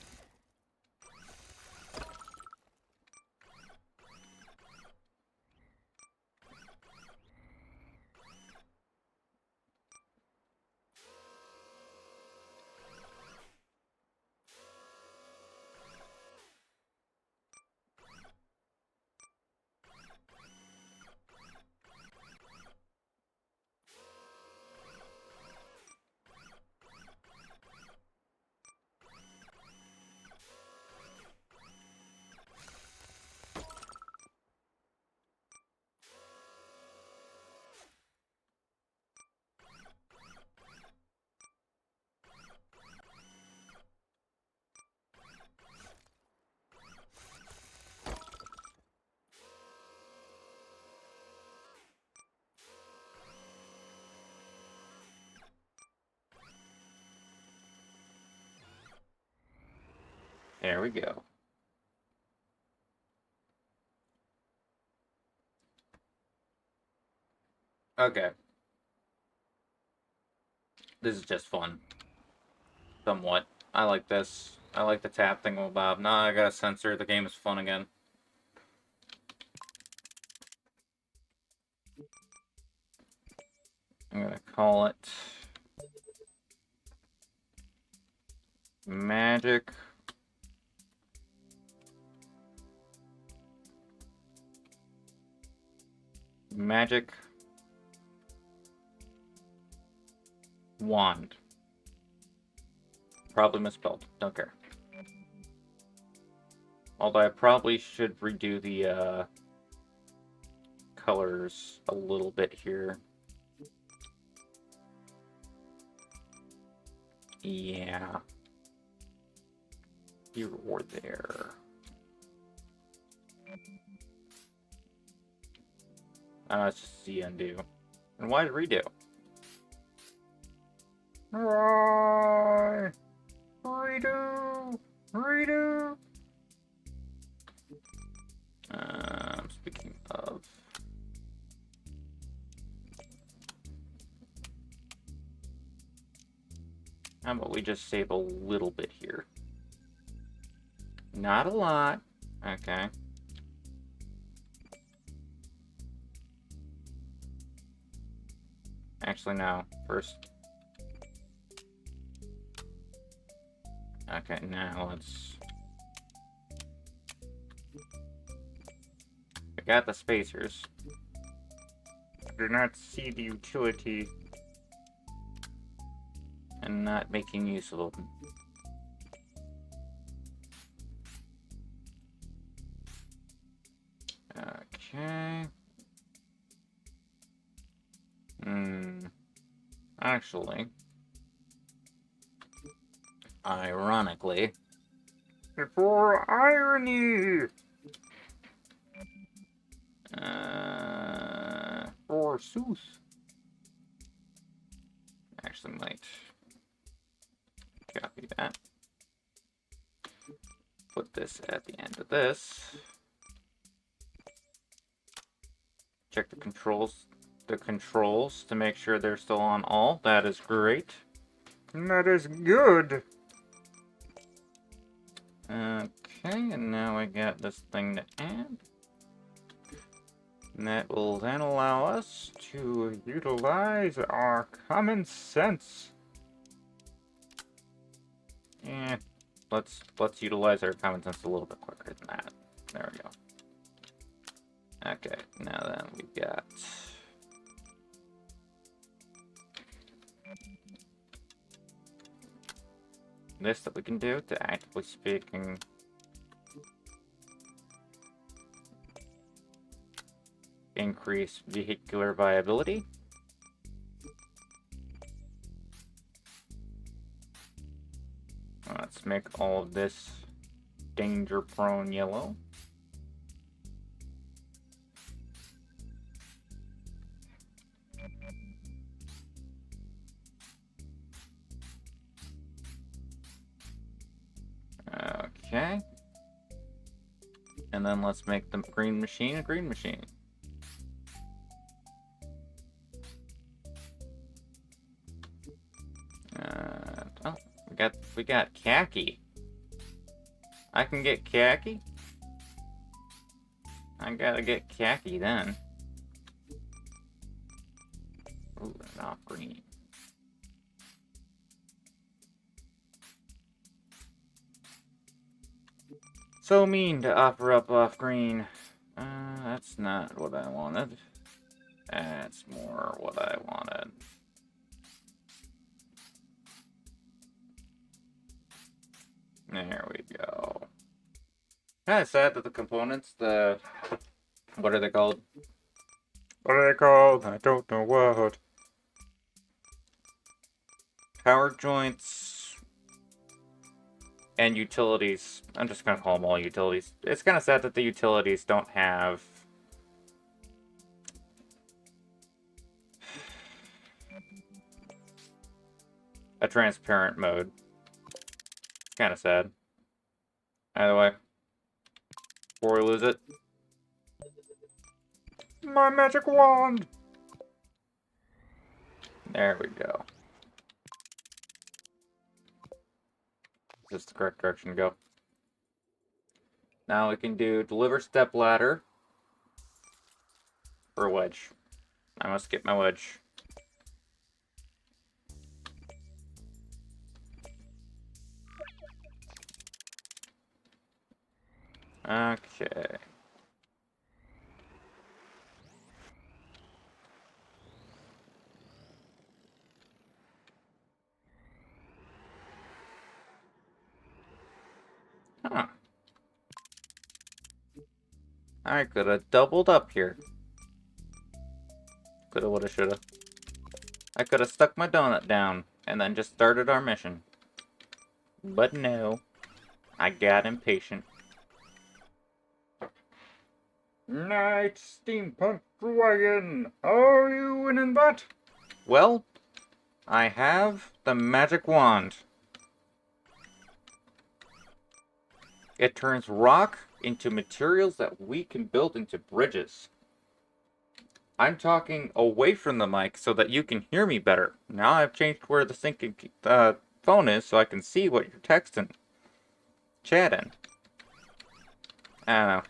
There we go. Okay. This is just fun. Somewhat. I like this. I like the tap thingamabob. Now I got a sensor. The game is fun again. I'm gonna call it Magic Wand. Probably misspelled. Don't care. Although I probably should redo the colors a little bit here. Yeah. Here or there. It's just the undo. And why redo? Why? Redo! Redo! Speaking of... How about we just save a little bit here? Not a lot. Okay. Actually, no. First. Okay, now let's... We got the spacers. I do not see the utility in not making use of them. Okay. Actually, ironically, for irony, forsooth, actually might copy that. Put this at the end of this. Check the controls to make sure they're still on all. That is great. That is good. Okay, and now I got this thing to add. And that will then allow us to utilize our common sense. And let's utilize our common sense a little bit quicker than that. There we go. Okay, now then we've got this that we can do to, actively speaking, increase vehicular viability. Let's make all of this danger-prone yellow. Okay. And then let's make the green machine a green machine. Oh, we got khaki. I can get khaki? I gotta get khaki then. Ooh, not green. So mean to offer up off green. That's not what I wanted. That's more what I wanted. There we go. Kind of sad that the components, what are they called? What are they called? I don't know what. Power joints and utilities. I'm just gonna call them all utilities. It's kind of sad that the utilities don't have a transparent mode. Kind of sad. Either way, before we lose it. My magic wand! There we go. Is this the correct direction to go? Now we can do deliver step ladder for a wedge. I must get my wedge. Okay. Huh. I could have doubled up here. Coulda, woulda, shoulda. I could have stuck my donut down and then just started our mission. But no. I got impatient. Night Steampunk Dragon! Are you winning that? Well, I have the magic wand. It turns rock into materials that we can build into bridges. I'm talking away from the mic so that you can hear me better. Now I've changed where the syncing phone is so I can see what you're texting. Chatting. I don't know.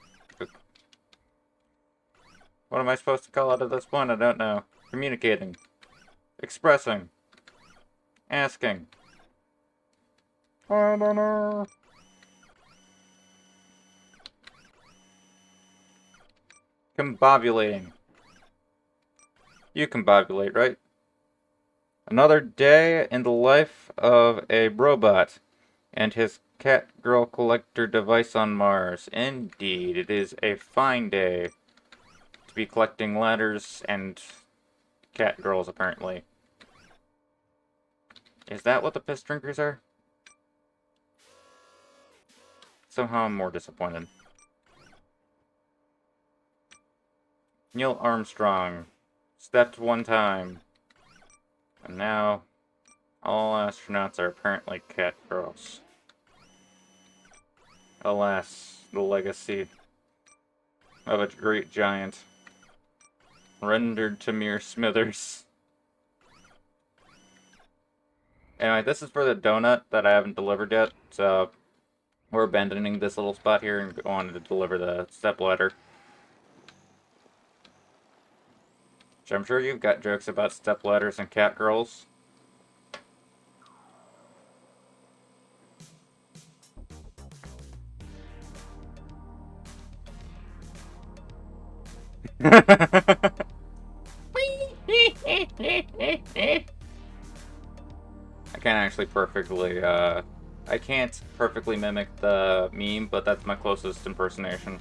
What am I supposed to call it at this point? I don't know. Communicating. Expressing. Asking. I don't know. Combobulating. You combobulate, right? Another day in the life of a robot and his cat girl collector device on Mars. Indeed, it is a fine day to be collecting ladders and cat girls, apparently. Is that what the piss drinkers are? Somehow I'm more disappointed. Neil Armstrong stepped one time, and now all astronauts are apparently cat girls. Alas, the legacy of a great giant, rendered to mere smithers. Anyway, this is for the donut that I haven't delivered yet, so we're abandoning this little spot here and going to deliver the step ladder. Which I'm sure you've got jokes about step ladders and cat girls. I can't actually perfectly, I can't perfectly mimic the meme, but that's my closest impersonation.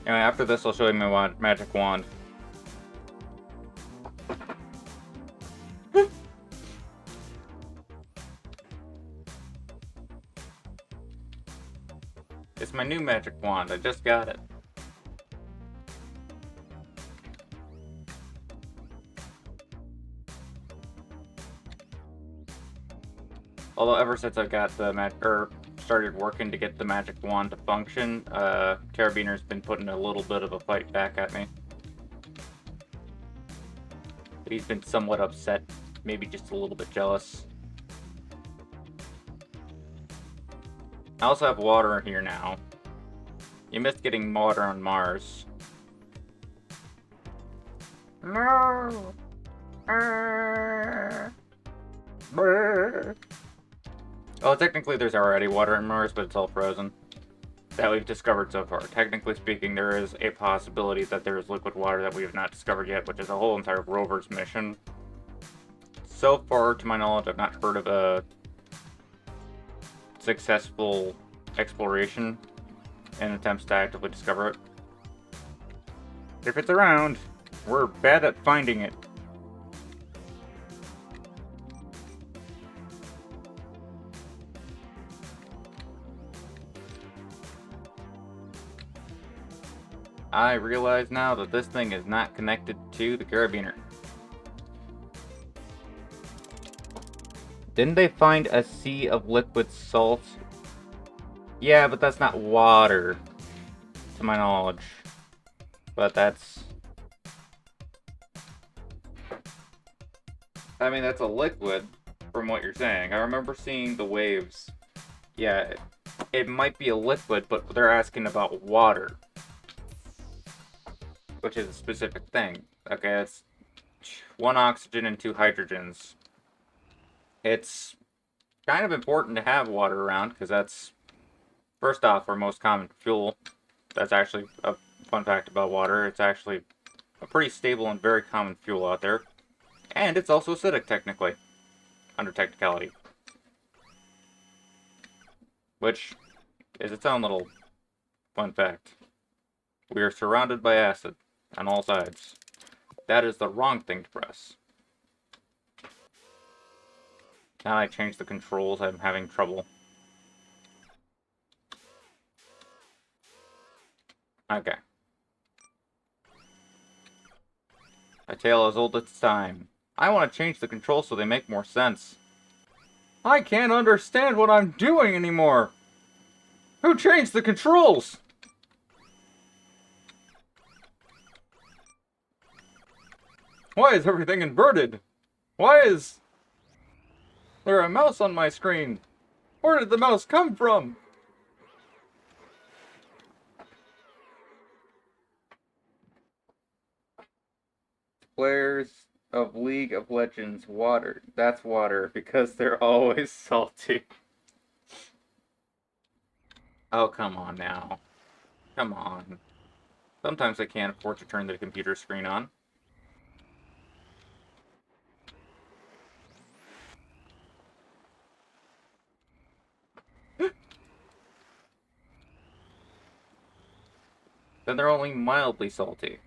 Anyway, after this, I'll show you my magic wand. It's my new magic wand. I just got it. Although ever since I got the started working to get the magic wand to function, Carabiner's been putting a little bit of a fight back at me. But he's been somewhat upset, maybe just a little bit jealous. I also have water here now. You missed getting water on Mars. No! Well, technically there's already water on Mars, but it's all frozen. That we've discovered so far. Technically speaking, there is a possibility that there is liquid water that we have not discovered yet, which is a whole entire rover's mission. So far, to my knowledge, I've not heard of a successful exploration in attempts to actively discover it. If it's around, we're bad at finding it. I realize now that this thing is not connected to the carabiner. Didn't they find a sea of liquid salt? Yeah, but that's not water, to my knowledge. But that's... I mean, that's a liquid, from what you're saying. I remember seeing the waves. Yeah, it might be a liquid, but they're asking about water. Which is a specific thing. Okay, it's 1 oxygen and 2 hydrogens. It's kind of important to have water around, because that's, first off, our most common fuel. That's actually a fun fact about water. It's actually a pretty stable and very common fuel out there. And it's also acidic, technically. Under technicality. Which is its own little fun fact. We are surrounded by acid on all sides. That is the wrong thing to press. Now I changed the controls, I'm having trouble. Okay. A tale as old as time. I want to change the controls so they make more sense. I can't understand what I'm doing anymore! Who changed the controls? Why is everything inverted? Why is there a mouse on my screen? Where did the mouse come from? Players of League of Legends water. That's water because they're always salty. Oh, come on now. Come on. Sometimes I can't afford to turn the computer screen on. Then they're only mildly salty.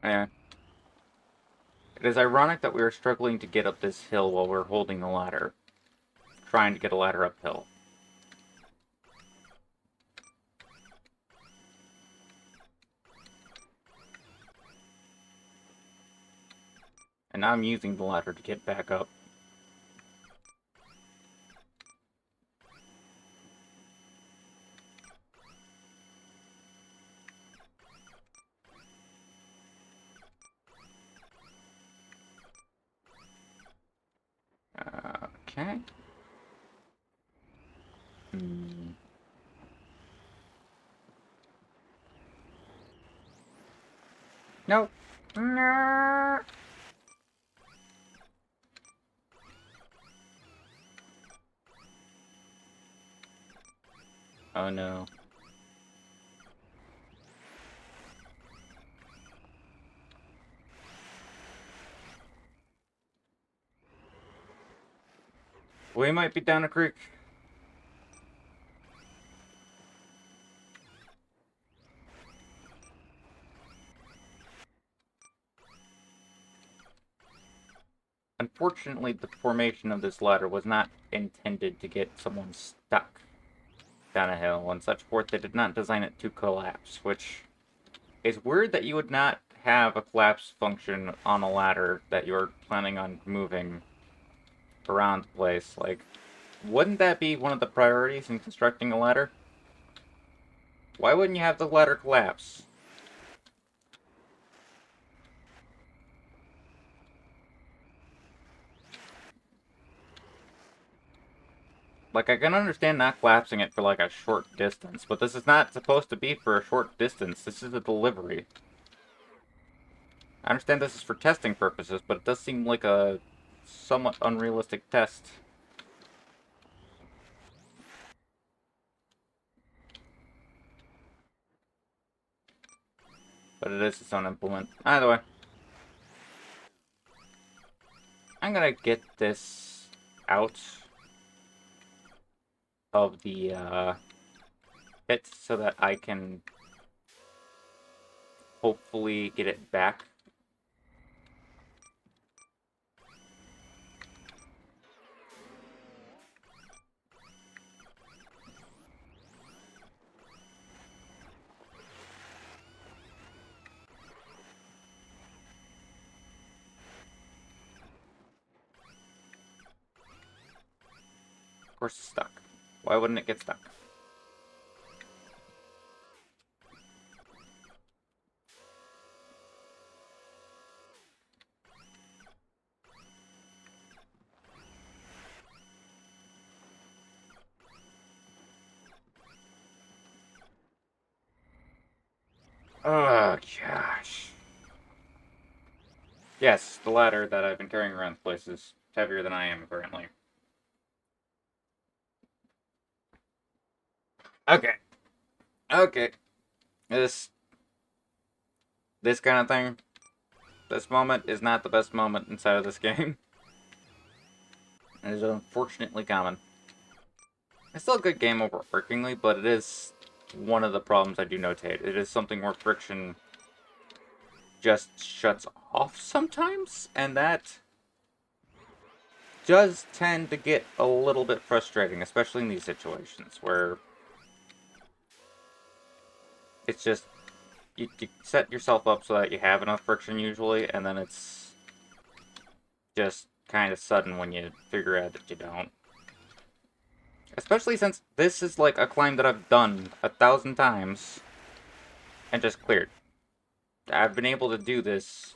Yeah. It is ironic that we are struggling to get up this hill while we're holding the ladder. Trying to get a ladder uphill. And now I'm using the ladder to get back up. Okay. Nope. No. Oh no. We might be down a creek. unfortunately, the formation of this ladder was not intended to get someone stuck down a hill and such forth. They did not design it to collapse, which is weird that you would not have a collapse function on a ladder that you're planning on moving around the place. Like, wouldn't that be one of the priorities in constructing a ladder? Why wouldn't you have the ladder collapse? Like, I can understand not collapsing it for, like, a short distance, but this is not supposed to be for a short distance. This is a delivery. I understand this is for testing purposes, but it does seem like a somewhat unrealistic test. But it is its own implement. Either way. I'm gonna get this out of the pit so that I can hopefully get it back. Of course it's stuck. Why wouldn't it get stuck? Oh, gosh. Yes, the ladder that I've been carrying around the place is heavier than I am currently. Okay. Okay. This kind of thing, this moment is not the best moment inside of this game. It is unfortunately common. It's still a good game overarchingly, but it is one of the problems I do notate. It is something where friction just shuts off sometimes, and that does tend to get a little bit frustrating, especially in these situations where it's just you set yourself up so that you have enough friction usually, and then it's just kind of sudden when you figure out that you don't. Especially since this is like a climb that I've done 1,000 times and just cleared. I've been able to do this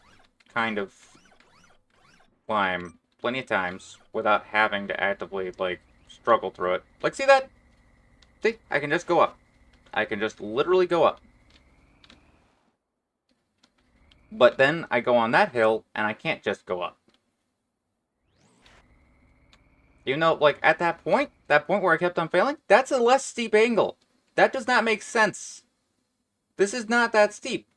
kind of climb plenty of times without having to actively, like, struggle through it. Like, see that? See? I can just go up. I can just literally go up. But then I go on that hill, and I can't just go up. You know, like, at that point where I kept on failing, that's a less steep angle. That does not make sense. This is not that steep.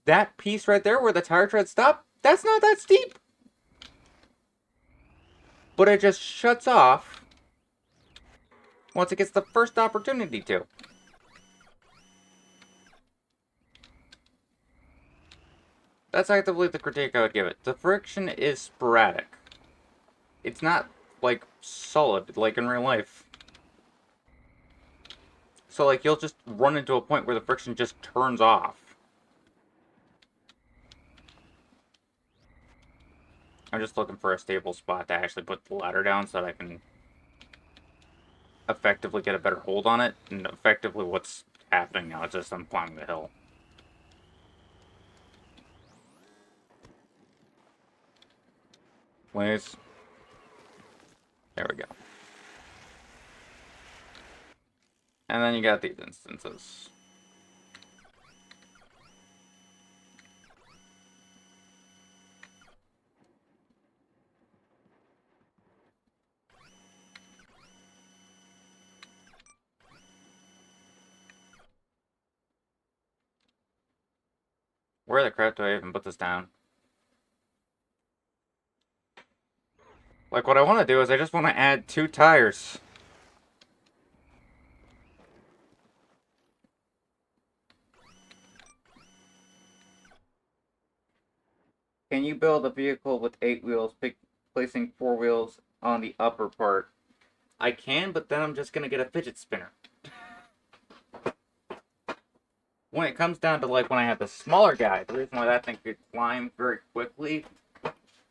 That piece right there where the tire treads stop, that's not that steep. But it just shuts off once it gets the first opportunity to. That's actively the critique I would give it. The friction is sporadic. It's not, like, solid, like in real life. So, like, you'll just run into a point where the friction just turns off. I'm just looking for a stable spot to actually put the ladder down so that I can effectively get a better hold on it. And effectively what's happening now is just I'm climbing the hill. Please. There we go. And then you got these instances. Where the crap do I even put this down? Like, what I want to do is I just want to add 2 tires. Can you build a vehicle with 8 wheels placing 4 wheels on the upper part. I can, but then I'm just gonna get a fidget spinner. When it comes down to like when I have the smaller guy, the reason why that thing could climb very quickly,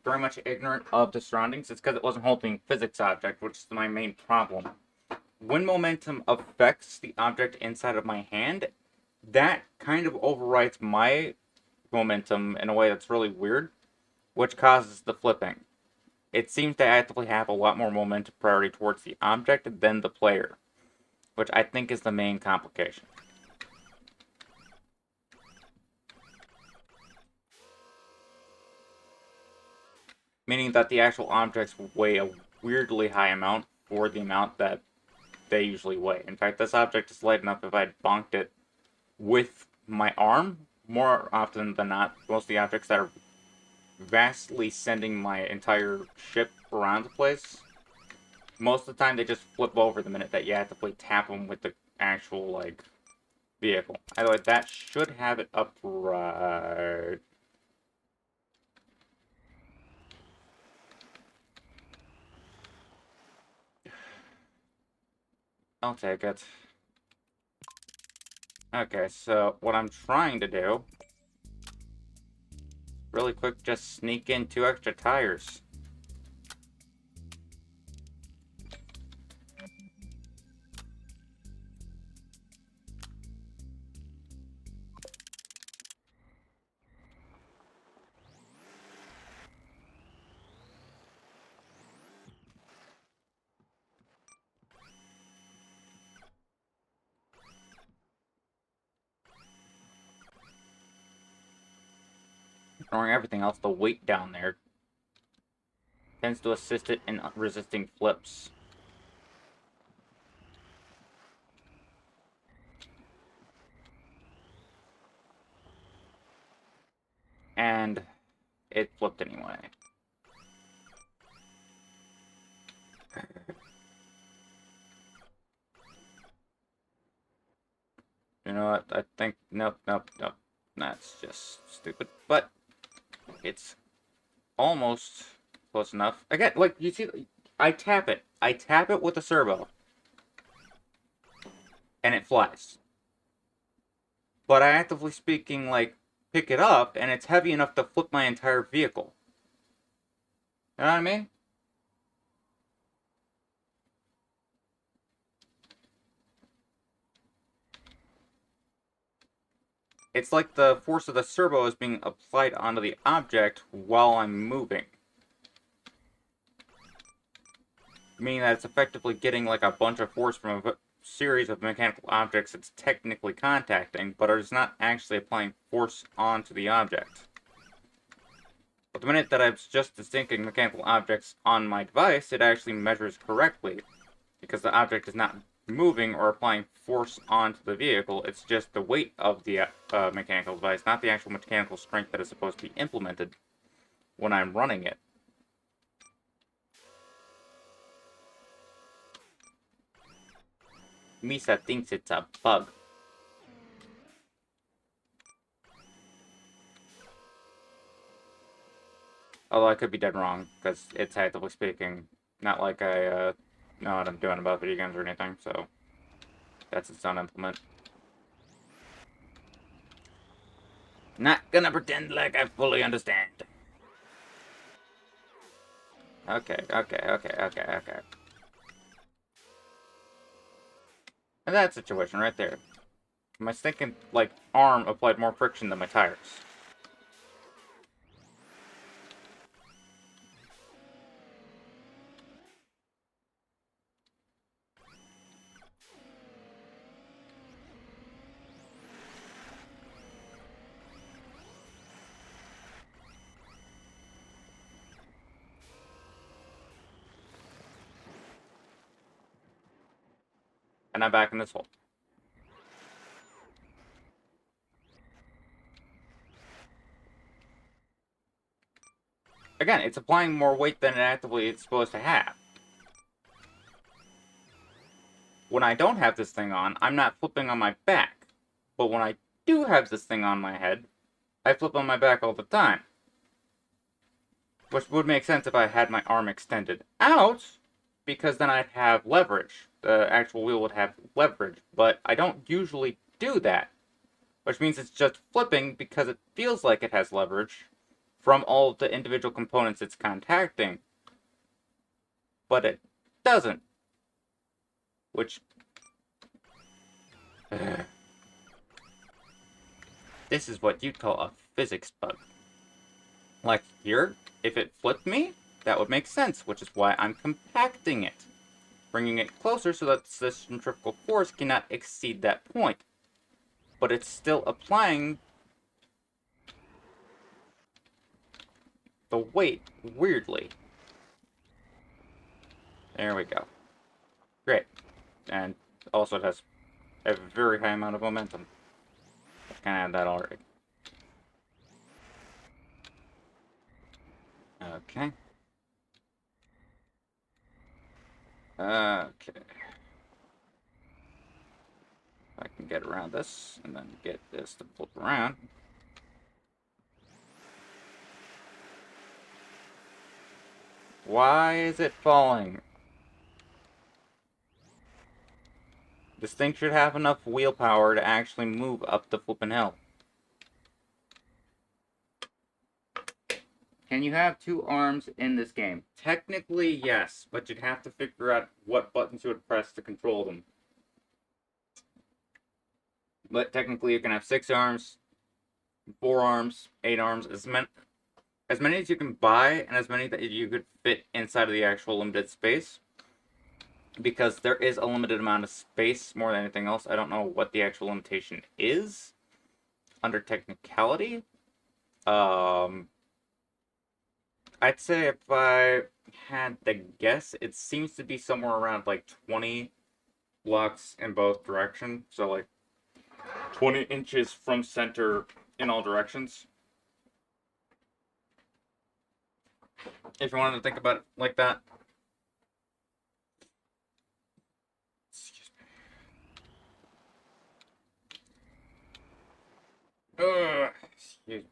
very much ignorant of the surroundings, is because it wasn't holding physics object, which is my main problem. When momentum affects the object inside of my hand, that kind of overrides my momentum in a way that's really weird, which causes the flipping. It seems to actively have a lot more momentum priority towards the object than the player, which I think is the main complication. Meaning that the actual objects weigh a weirdly high amount for the amount that they usually weigh. In fact, this object is light enough if I'd bonked it with my arm, more often than not, most of the objects that are vastly sending my entire ship around the place, most of the time they just flip over the minute that you actively tap them with the actual, like, vehicle. Either way, that should have it up right. I'll take it. Okay, so what I'm trying to do, really quick, just sneak in 2 extra tires. Ignoring everything else, the weight down there tends to assist it in resisting flips. And it flipped anyway. You know what? I think nope. That's just stupid. But it's almost close enough. Again, like you see, I tap it. I tap it with a servo, and it flies. But I actively speaking, like, pick it up, and it's heavy enough to flip my entire vehicle. You know what I mean? It's like the force of the servo is being applied onto the object while I'm moving. Meaning that it's effectively getting like a bunch of force from a series of mechanical objects it's technically contacting, but it's not actually applying force onto the object. But the minute that I'm just distincting mechanical objects on my device, it actually measures correctly, because the object is not moving or applying force onto the vehicle, it's just the weight of the mechanical device, not the actual mechanical strength that is supposed to be implemented when I'm running it. Misa thinks it's a bug. Although I could be dead wrong, because it's actively speaking, not like I know what I'm doing about video games or anything, so that's its own implement. Not gonna pretend like I fully understand. Okay. And that situation right there. My stinking, like, arm applied more friction than my tires. And I'm back in this hole. Again, it's applying more weight than it actively is supposed to have. When I don't have this thing on, I'm not flipping on my back. But when I do have this thing on my head, I flip on my back all the time. Which would make sense if I had my arm extended out, because then I'd have leverage. The actual wheel would have leverage, but I don't usually do that, which means it's just flipping because it feels like it has leverage from all of the individual components it's contacting, but it doesn't, which... This is what you'd call a physics bug. Like here, if it flipped me, that would make sense, which is why I'm compacting it, bringing it closer so that the centrifugal force cannot exceed that point. But it's still applying the weight weirdly. There we go. Great. And also it has a very high amount of momentum. I can add that already. Okay. Okay. I can get around this, and then get this to flip around. Why is it falling? This thing should have enough wheel power to actually move up the flippin' hill. Can you have two arms in this game? Technically, yes, but you'd have to figure out what buttons you would press to control them. But technically, you can have 6 arms, 4 arms, 8 arms, as many as you can buy, and as many that you could fit inside of the actual limited space. Because there is a limited amount of space more than anything else. I don't know what the actual limitation is under technicality. I'd say if I had to guess, it seems to be somewhere around like 20 blocks in both directions. So like 20 inches from center in all directions. If you wanted to think about it like that. Excuse me. Excuse me.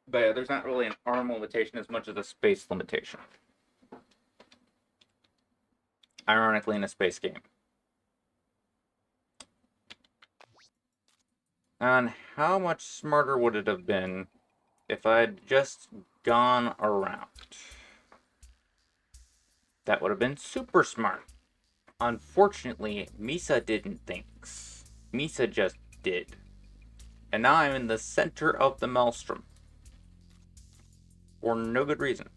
But yeah, there's not really an arm limitation as much as a space limitation. Ironically, in a space game. And how much smarter would it have been if I'd just gone around? That would have been super smart. Unfortunately, Misa didn't think. Misa just did. And now I'm in the center of the maelstrom. For no good reason.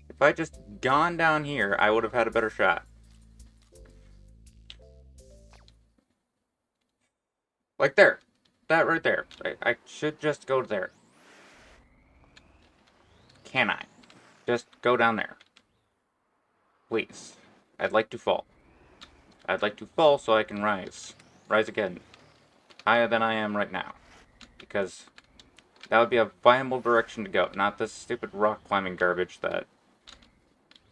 If I'd just gone down here, I would have had a better shot. Like there. That right there. I should just go there. Can I? Just go down there. Please. I'd like to fall. I'd like to fall so I can rise. Rise again. Higher than I am right now. Because that would be a viable direction to go. Not this stupid rock climbing garbage that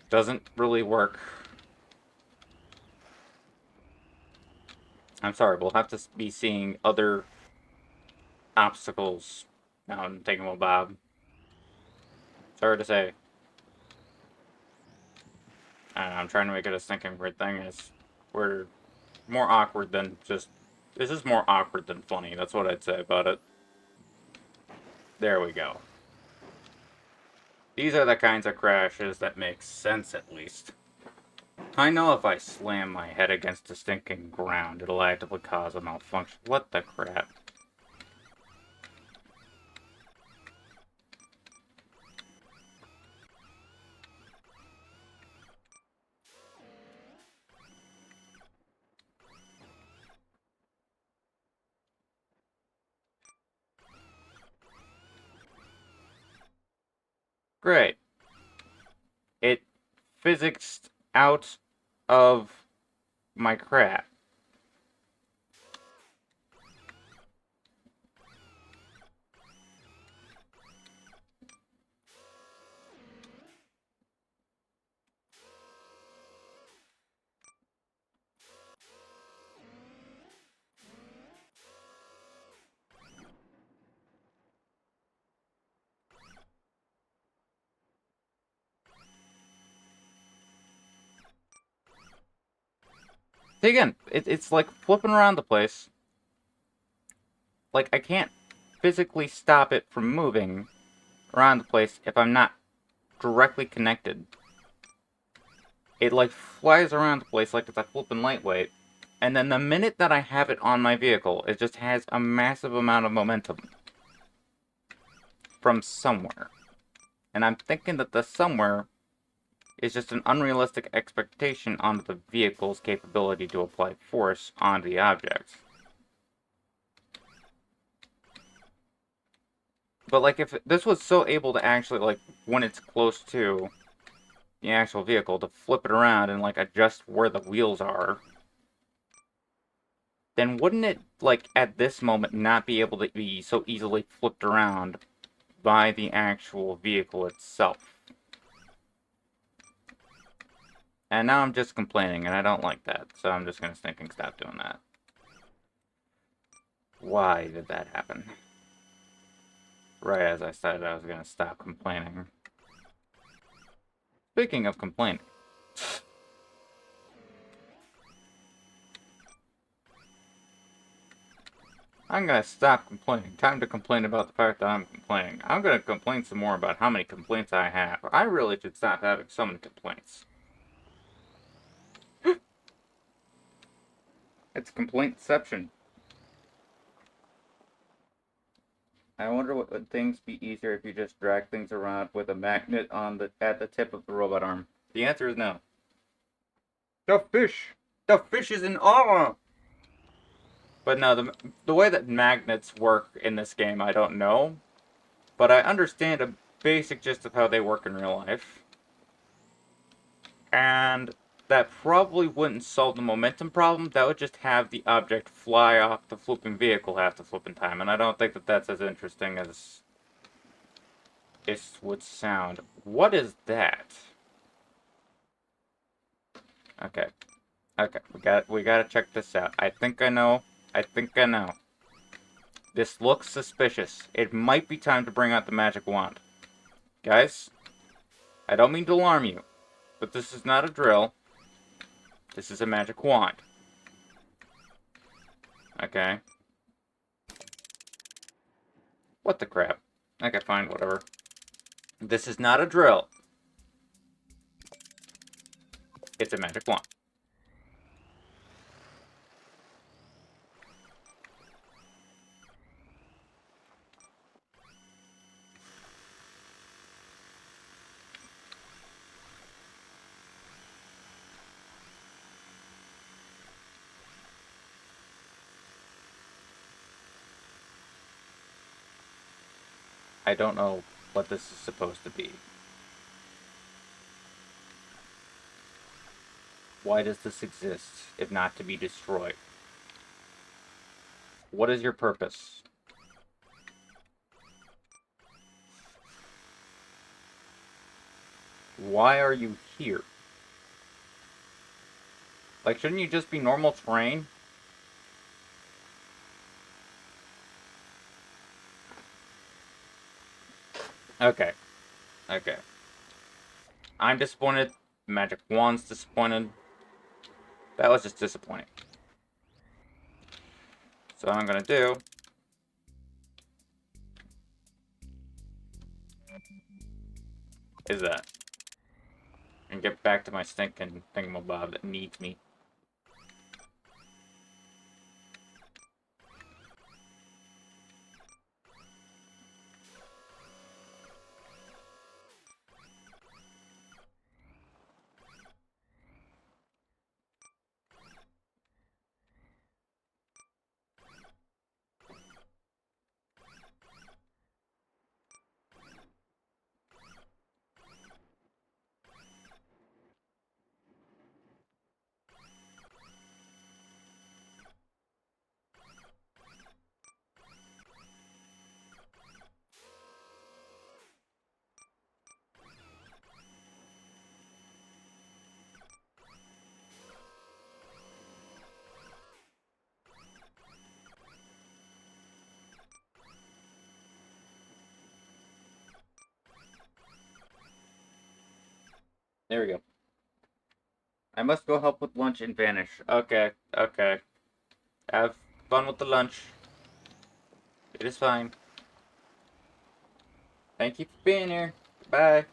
doesn't really work. I'm sorry, we'll have to be seeing other obstacles now in Thingamabobbob. Bob. Sorry to say. I'm trying to make it a stinking weird thing. We're more awkward than just... This is more awkward than funny. That's what I'd say about it. There we go. These are the kinds of crashes that make sense, at least. I know if I slam my head against the stinking ground, it'll actively cause a malfunction. What the crap? Great. It physicsed out of my crap. Again, it's like flipping around the place. Like, I can't physically stop it from moving around the place if I'm not directly connected. It, like, flies around the place like it's a flipping lightweight. And then the minute that I have it on my vehicle, it just has a massive amount of momentum from somewhere. And I'm thinking that the somewhere is just an unrealistic expectation on the vehicle's capability to apply force onto the objects. But, like, if this was so able to actually, like, when it's close to the actual vehicle, to flip it around and, like, adjust where the wheels are, then wouldn't it, like, at this moment not be able to be so easily flipped around by the actual vehicle itself? And now I'm just complaining, and I don't like that, so I'm just gonna stinking stop doing that. Why did that happen? Right as I said I was gonna stop complaining. Speaking of complaining. I'm gonna stop complaining. Time to complain about the fact that I'm complaining. I'm gonna complain some more about how many complaints I have. I really should stop having so many complaints. It's complaintception. I wonder what would things be easier if you just drag things around with a magnet on at the tip of the robot arm. The answer is no. The fish! The fish is in awe! But no, the way that magnets work in this game, I don't know. But I understand a basic gist of how they work in real life. And that probably wouldn't solve the momentum problem. That would just have the object fly off the flipping vehicle half the flipping time. And I don't think that that's as interesting as it would sound. What is that? Okay. Okay, we gotta check this out. I think I know. I think I know. This looks suspicious. It might be time to bring out the magic wand. Guys, I don't mean to alarm you, but this is not a drill. This is a magic wand. Okay. What the crap? Okay, fine, whatever. This is not a drill. It's a magic wand. I don't know what this is supposed to be. Why does this exist, if not to be destroyed? What is your purpose? Why are you here? Like, shouldn't you just be normal terrain? Okay. Okay. I'm disappointed. Magic Wand's disappointed. That was just disappointing. So what I'm gonna do is that. And get back to my stinking thingamabob that needs me. There we go. I must go help with lunch and vanish. Okay, okay. Have fun with the lunch. It is fine. Thank you for being here. Bye.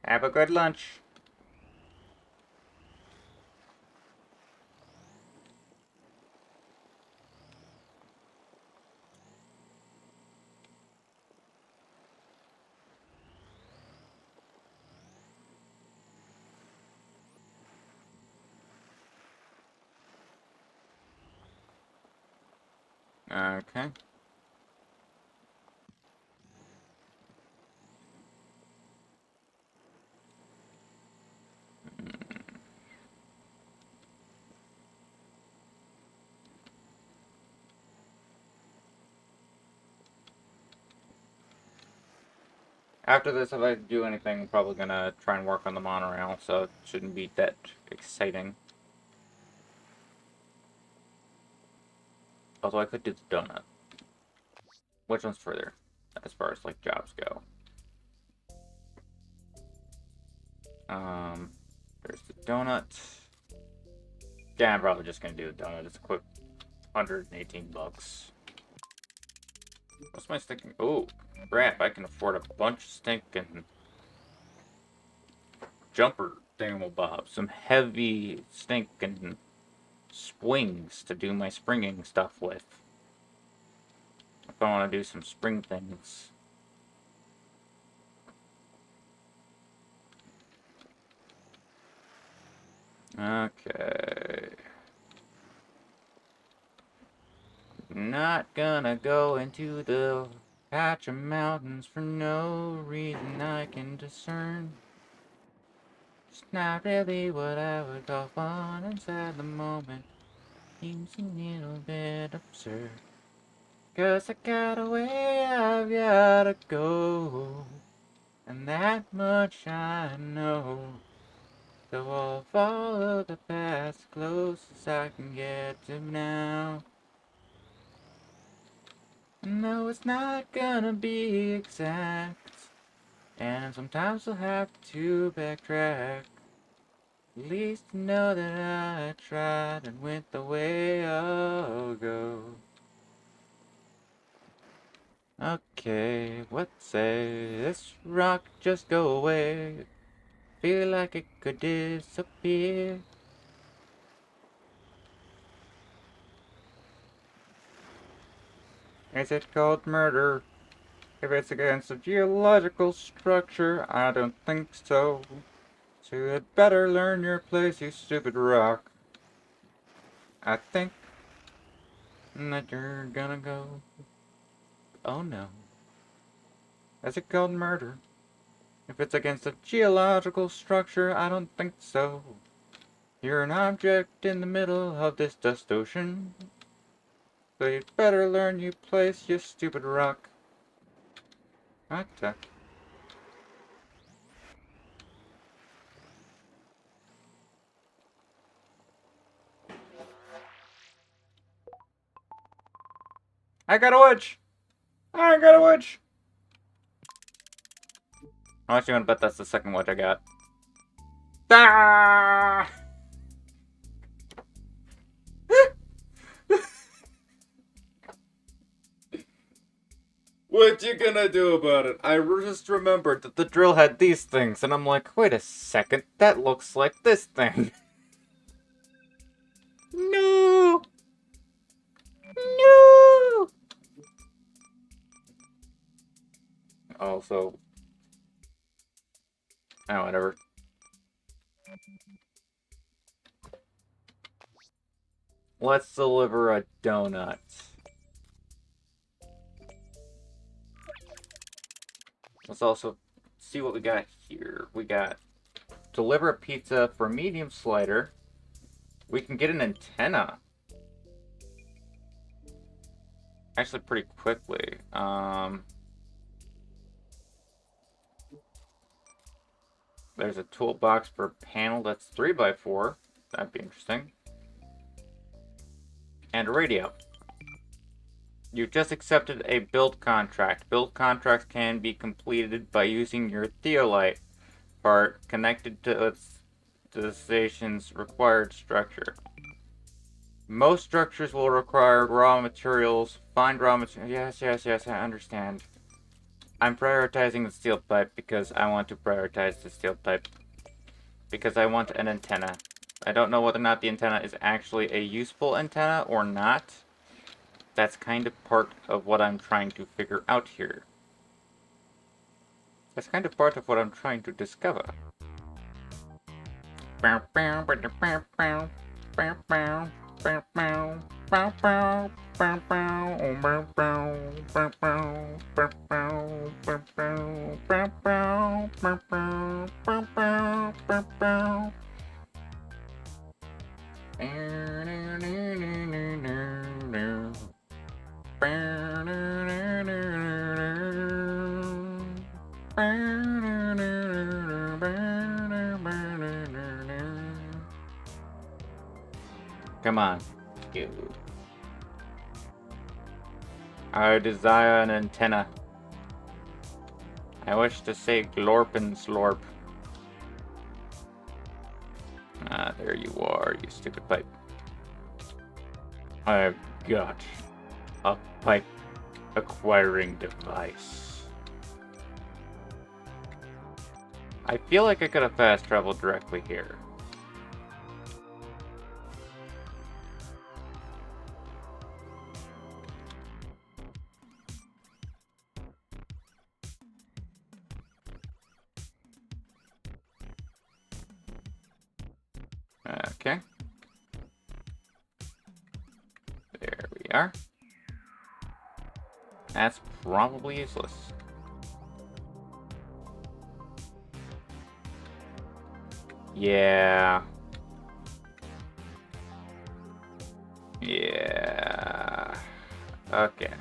Have a good lunch. Okay. After this, if I do anything, I'm probably gonna try and work on the monorail, so it shouldn't be that exciting. Although I could do the donut. Which one's further, as far as, like, jobs go? There's the donut. Yeah, I'm probably just gonna do the donut. It's a quick 118 bucks. What's my stinking? Oh, crap! I can afford a bunch of stinking jumper thingamabob. Some heavy stinking swings to do my springing stuff with. If I want to do some spring things. Okay. Not gonna go into the patch of mountains for no reason I can discern. It's not really what I would call fun inside the moment. Seems a little bit absurd. 'Cause I got a way I've gotta go. And that much I know. So I'll follow the path as close as I can get to now. No, it's not gonna be exact. And sometimes I'll have to backtrack. At least know that I tried and went the way I'll go. Okay, let's say this rock just go away. Feel like it could disappear. Is it called murder? If it's against a geological structure, I don't think so. So you'd better learn your place, you stupid rock. I think that you're gonna go. Oh no. Is it called murder? If it's against a geological structure, I don't think so. You're an object in the middle of this dust ocean. So you'd better learn your place, you stupid rock. What the? I got a witch! I got a witch! How much you wanna bet that's the second witch I got? Ah! What you gonna do about it? I just remembered that the drill had these things, and I'm like, wait a second, that looks like this thing. No! No! Also, oh, whatever. Let's deliver a donut. Let's also see what we got here. We got deliver a pizza for a medium slider. We can get an antenna. Actually, pretty quickly. There's a toolbox for a panel that's 3x4. That'd be interesting. And a radio. You've just accepted a build contract. Build contracts can be completed by using your Theolite part connected to the station's required structure. Most structures will require raw materials, find raw materials. Yes, I understand. I'm prioritizing the steel pipe because I want to prioritize the steel pipe. Because I want an antenna. I don't know whether or not the antenna is actually a useful antenna or not. That's kind of part of what I'm trying to figure out here. That's kind of part of what I'm trying to discover. Come on, you. I desire an antenna. I wish to say glorp and slorp. Ah, there you are, you stupid pipe. I've got a pipe acquiring device. I feel like I could have fast traveled directly here. Okay. There we are. That's probably useless. Yeah. Yeah. Okay.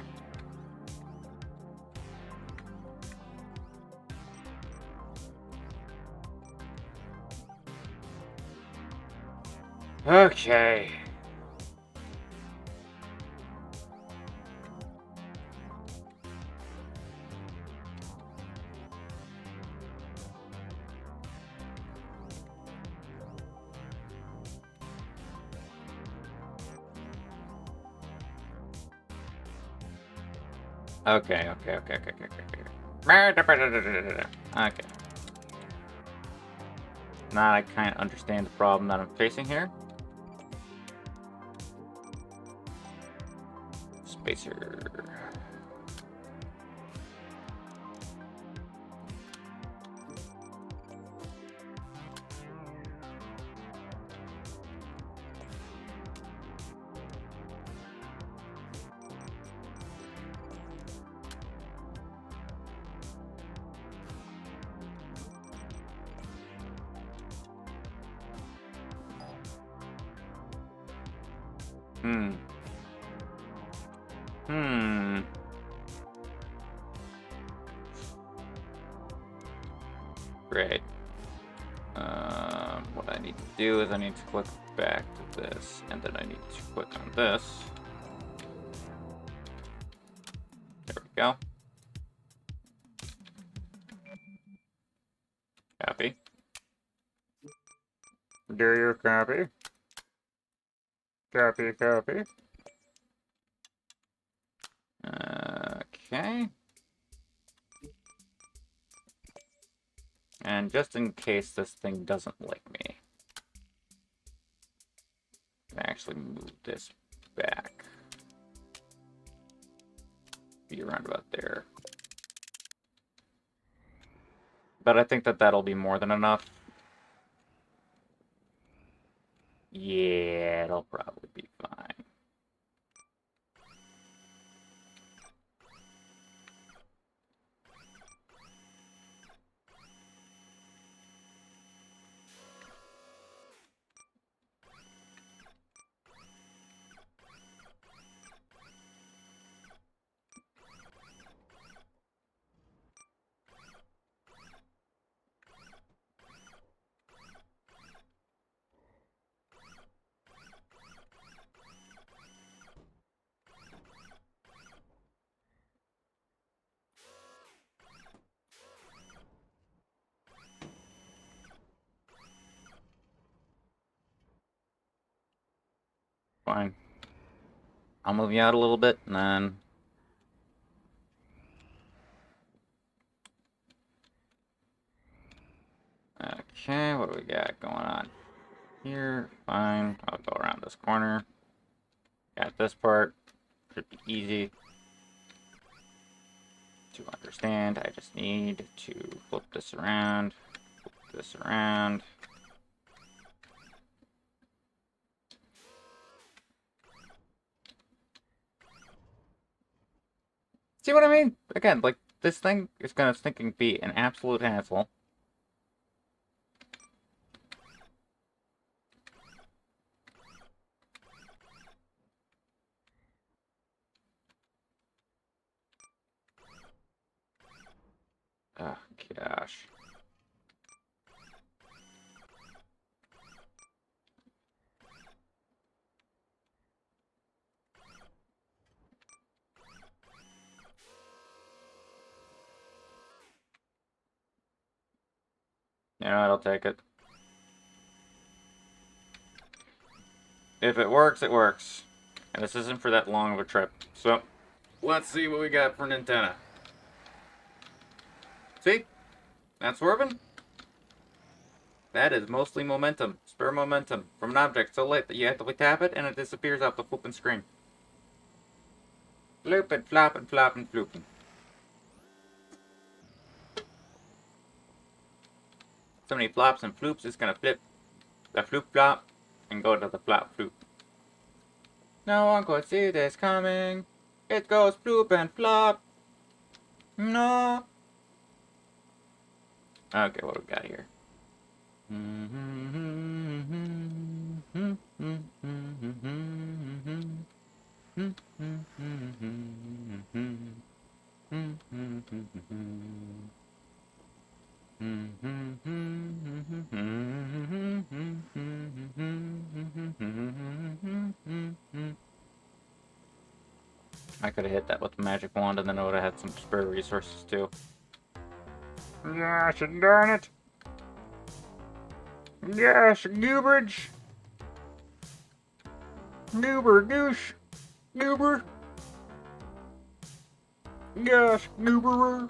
Okay. Okay. Okay. Now I kind of understand the problem that I'm facing here. Spacer. Great. What I need to do is I need to click back to this, and then I need to click on this. There we go. Copy. Do you copy? Copy. Okay. And just in case this thing doesn't like me, I can actually move this back. Be around about there. But I think that that'll be more than enough. Yeah, it'll probably be fine. fine. I'll move you out a little bit, and then... Okay, what do we got going on here? Fine. I'll go around this corner. Got this part. Should be easy to understand. I just need to flip this around. Flip this around. See what I mean? Again, like, this thing is gonna stinking be an absolute hassle. Oh, gosh. You know what, I'll take it. If it works, it works. And this isn't for that long of a trip. So, let's see what we got for an antenna. See? That's swerving? That is mostly momentum. Spare momentum from an object so light that you have to tap it and it disappears off the flipping screen. Floopin', floppin', floppin', floopin'. So many flops and floops, it's gonna flip the floop flop and go to the flop floop. No one could see this coming. It goes floop and flop. No. Okay, what do we got here? I could have hit that with the magic wand and then I would have had some spare resources too. Gosh darn it! Gosh, gooberage! Goober, goosh! Goober! Gosh, gooberer!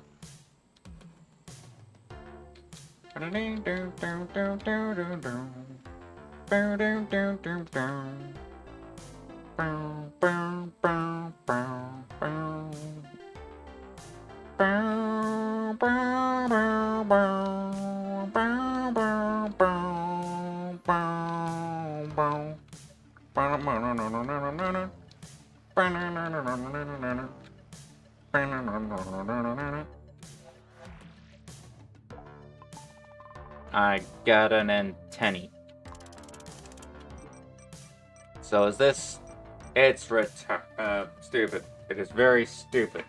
I got an antennae. So is this... It's stupid. It is very stupid.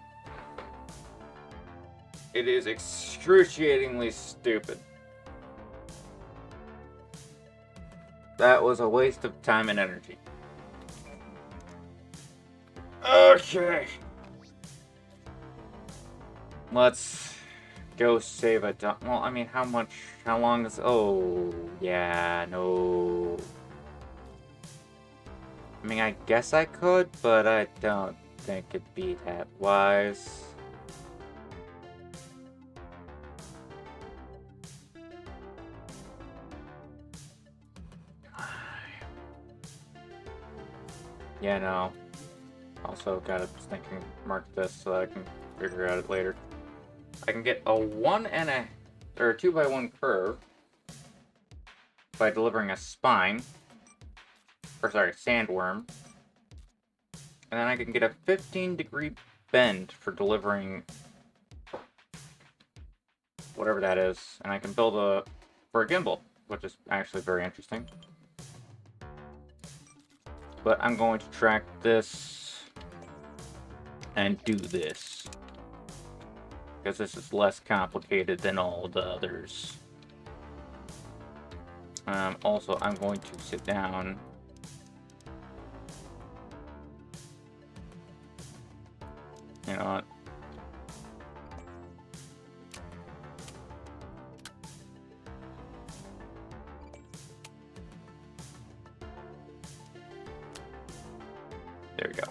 It is excruciatingly stupid. That was a waste of time and energy. Okay. Let's go save a well, I mean, how long is... Oh, yeah, no. I mean, I guess I could, but I don't think it'd be that wise. Yeah, no. Also, gotta thinking, mark this so that I can figure out it later. I can get a 2x1 curve by delivering a spine, or sorry, sandworm, and then I can get a 15-degree bend for delivering whatever that is, and I can build for a gimbal, which is actually very interesting. But I'm going to track this and do this, because this is less complicated than all the others. Also, I'm going to sit down. You know what? There we go.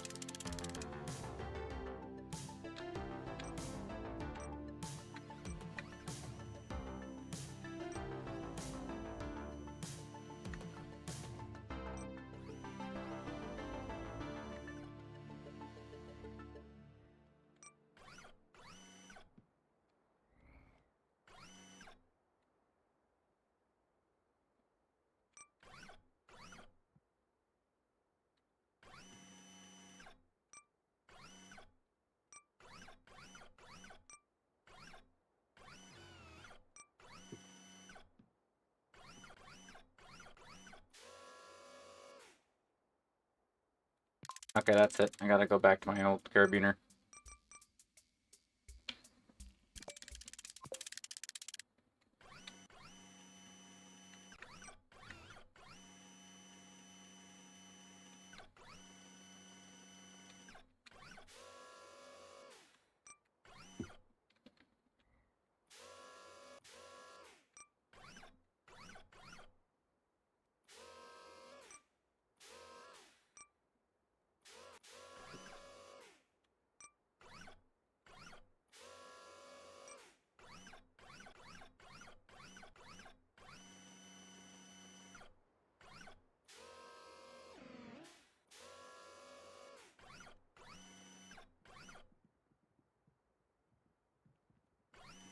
Okay, that's it. I gotta go back to my old carabiner.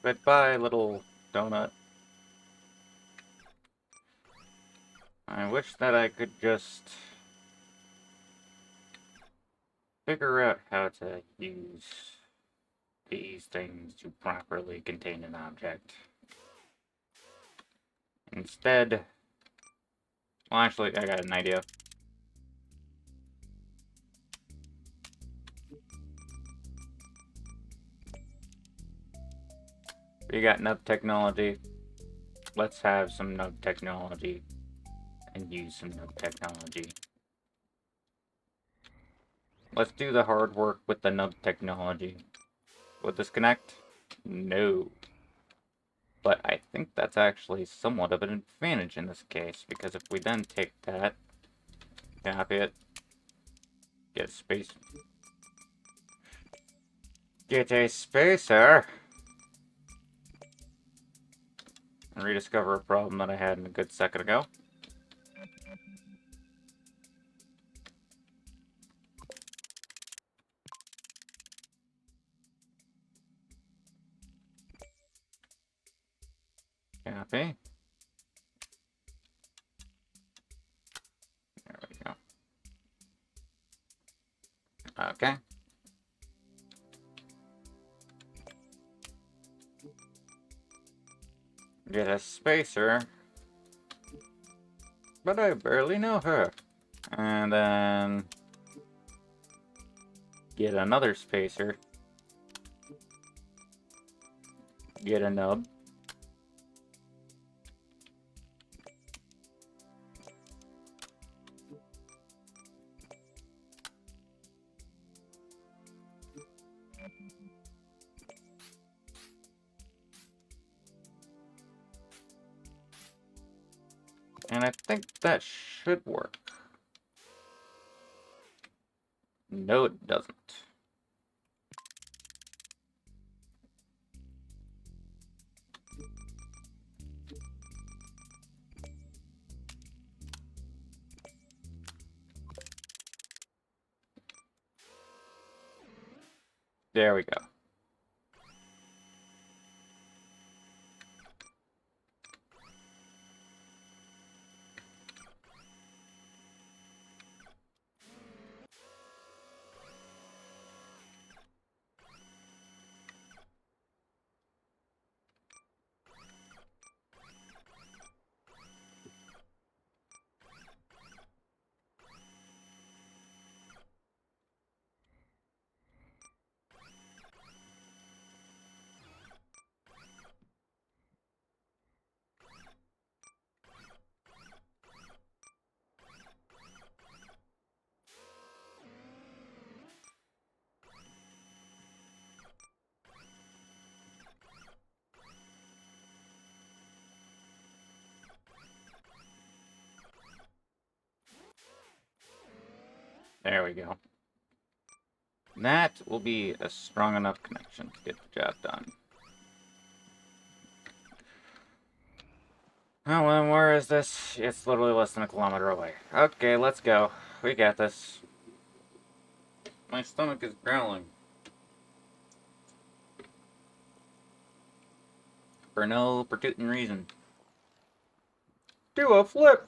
Goodbye, little donut. I wish that I could just figure out how to use these things to properly contain an object. Instead, well, actually, I got an idea. We got nub technology. Let's have some nub technology and use some nub technology. Let's do the hard work with the nub technology. Would this connect? No. But I think that's actually somewhat of an advantage in this case, because if we then take that, copy it, get space. Get a spacer! And rediscover a problem that I had a good second ago. Copy. There we go. Okay. Get a spacer. But I barely know her. And then get another spacer. Get a nub. And I think that should work. No, it doesn't. There we go. There we go. that will be a strong enough connection to get the job done. Oh, and where is this? It's literally less than a kilometer away. Okay, let's go. We got this. My stomach is growling. For no particular reason. Do a flip!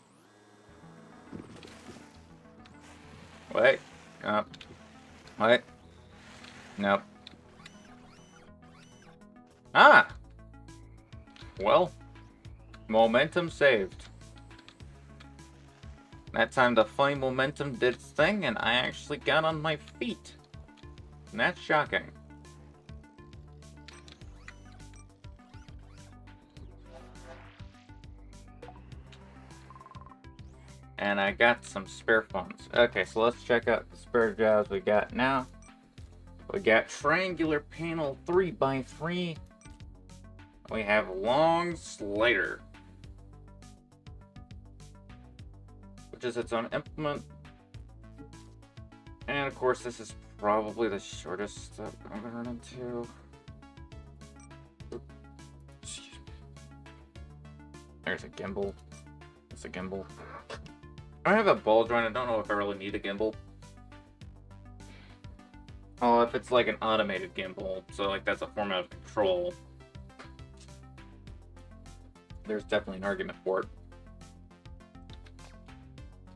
Wait. Up. Wait. Nope. Ah! Well. Momentum saved. That time the funny momentum did its thing and I actually got on my feet. And that's shocking. And I got some spare funds. Okay, so let's check out the spare jobs we got now. We got triangular panel 3x3. We have long slider, which is its own implement. And of course, this is probably the shortest that I'm gonna run into. There's a gimbal. It's a gimbal. I have a ball joint. I don't know if I really need a gimbal. Oh, if it's like an automated gimbal, so like that's a form of control, there's definitely an argument for it.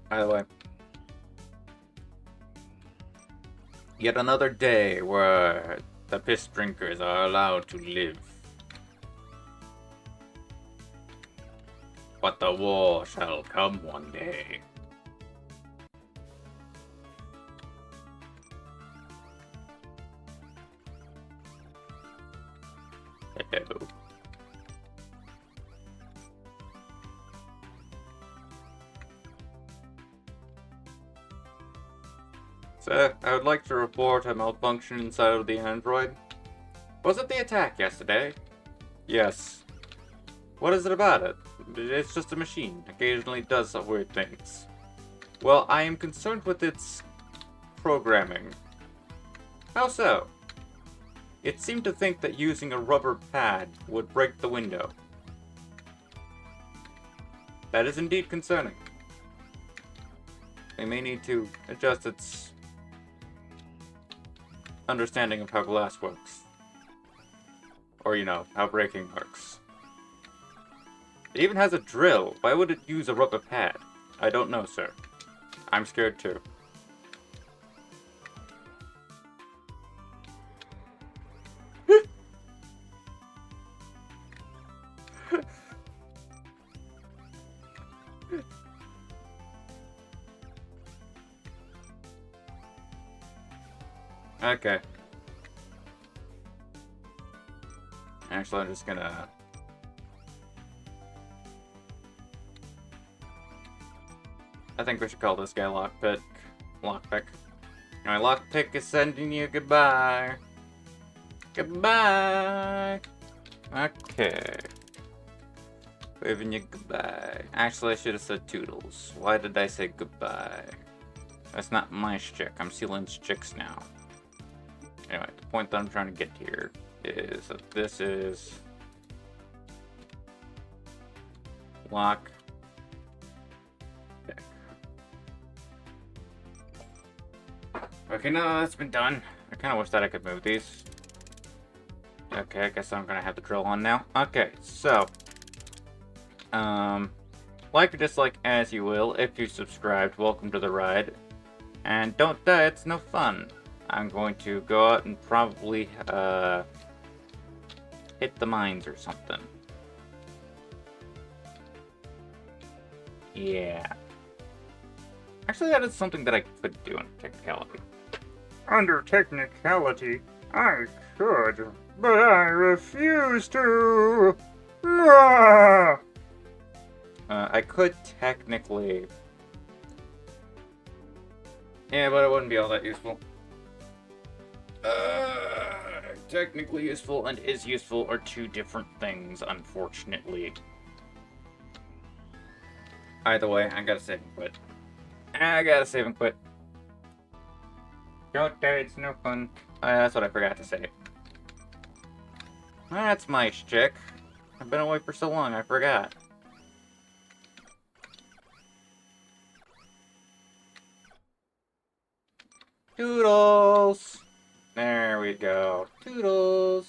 By the way, yet another day where the piss drinkers are allowed to live. But the war shall come one day. Hello. So, I would like to report a malfunction inside of the android. Was it the attack yesterday? Yes. What is it about it? It's just a machine. Occasionally does some weird things. Well, I am concerned with its programming. How so? It seemed to think that using a rubber pad would break the window. That is indeed concerning. They may need to adjust its understanding of how glass works. Or, you know, how breaking works. It even has a drill. Why would it use a rubber pad? I don't know, sir. I'm scared too. Okay. Actually, I'm just gonna... I think we should call this guy Lockpick. Lockpick. Alright, Lockpick is sending you goodbye. Goodbye! Okay. Waving you goodbye. Actually, I should have said Toodles. Why did I say goodbye? That's not my chick. I'm Sealand's chicks now. Anyway, the point that I'm trying to get here is that this is Lock. Okay, now that's been done. I kind of wish that I could move these. Okay, I guess I'm gonna have the drill on now. Okay, so like or dislike as you will. If you subscribed, welcome to the ride. And don't die, it's no fun. I'm going to go out and probably hit the mines or something. Yeah. Actually, that is something that I could do in technicality. Under technicality, I could, but I refuse to. I could technically... Yeah, but it wouldn't be all that useful. Technically useful and is useful are two different things, unfortunately. Either way, I gotta save and quit. I gotta save and quit. Don't die, it's no fun. That's what I forgot to say. That's Mice Chick. I've been away for so long, I forgot. Toodles! There we go. Toodles!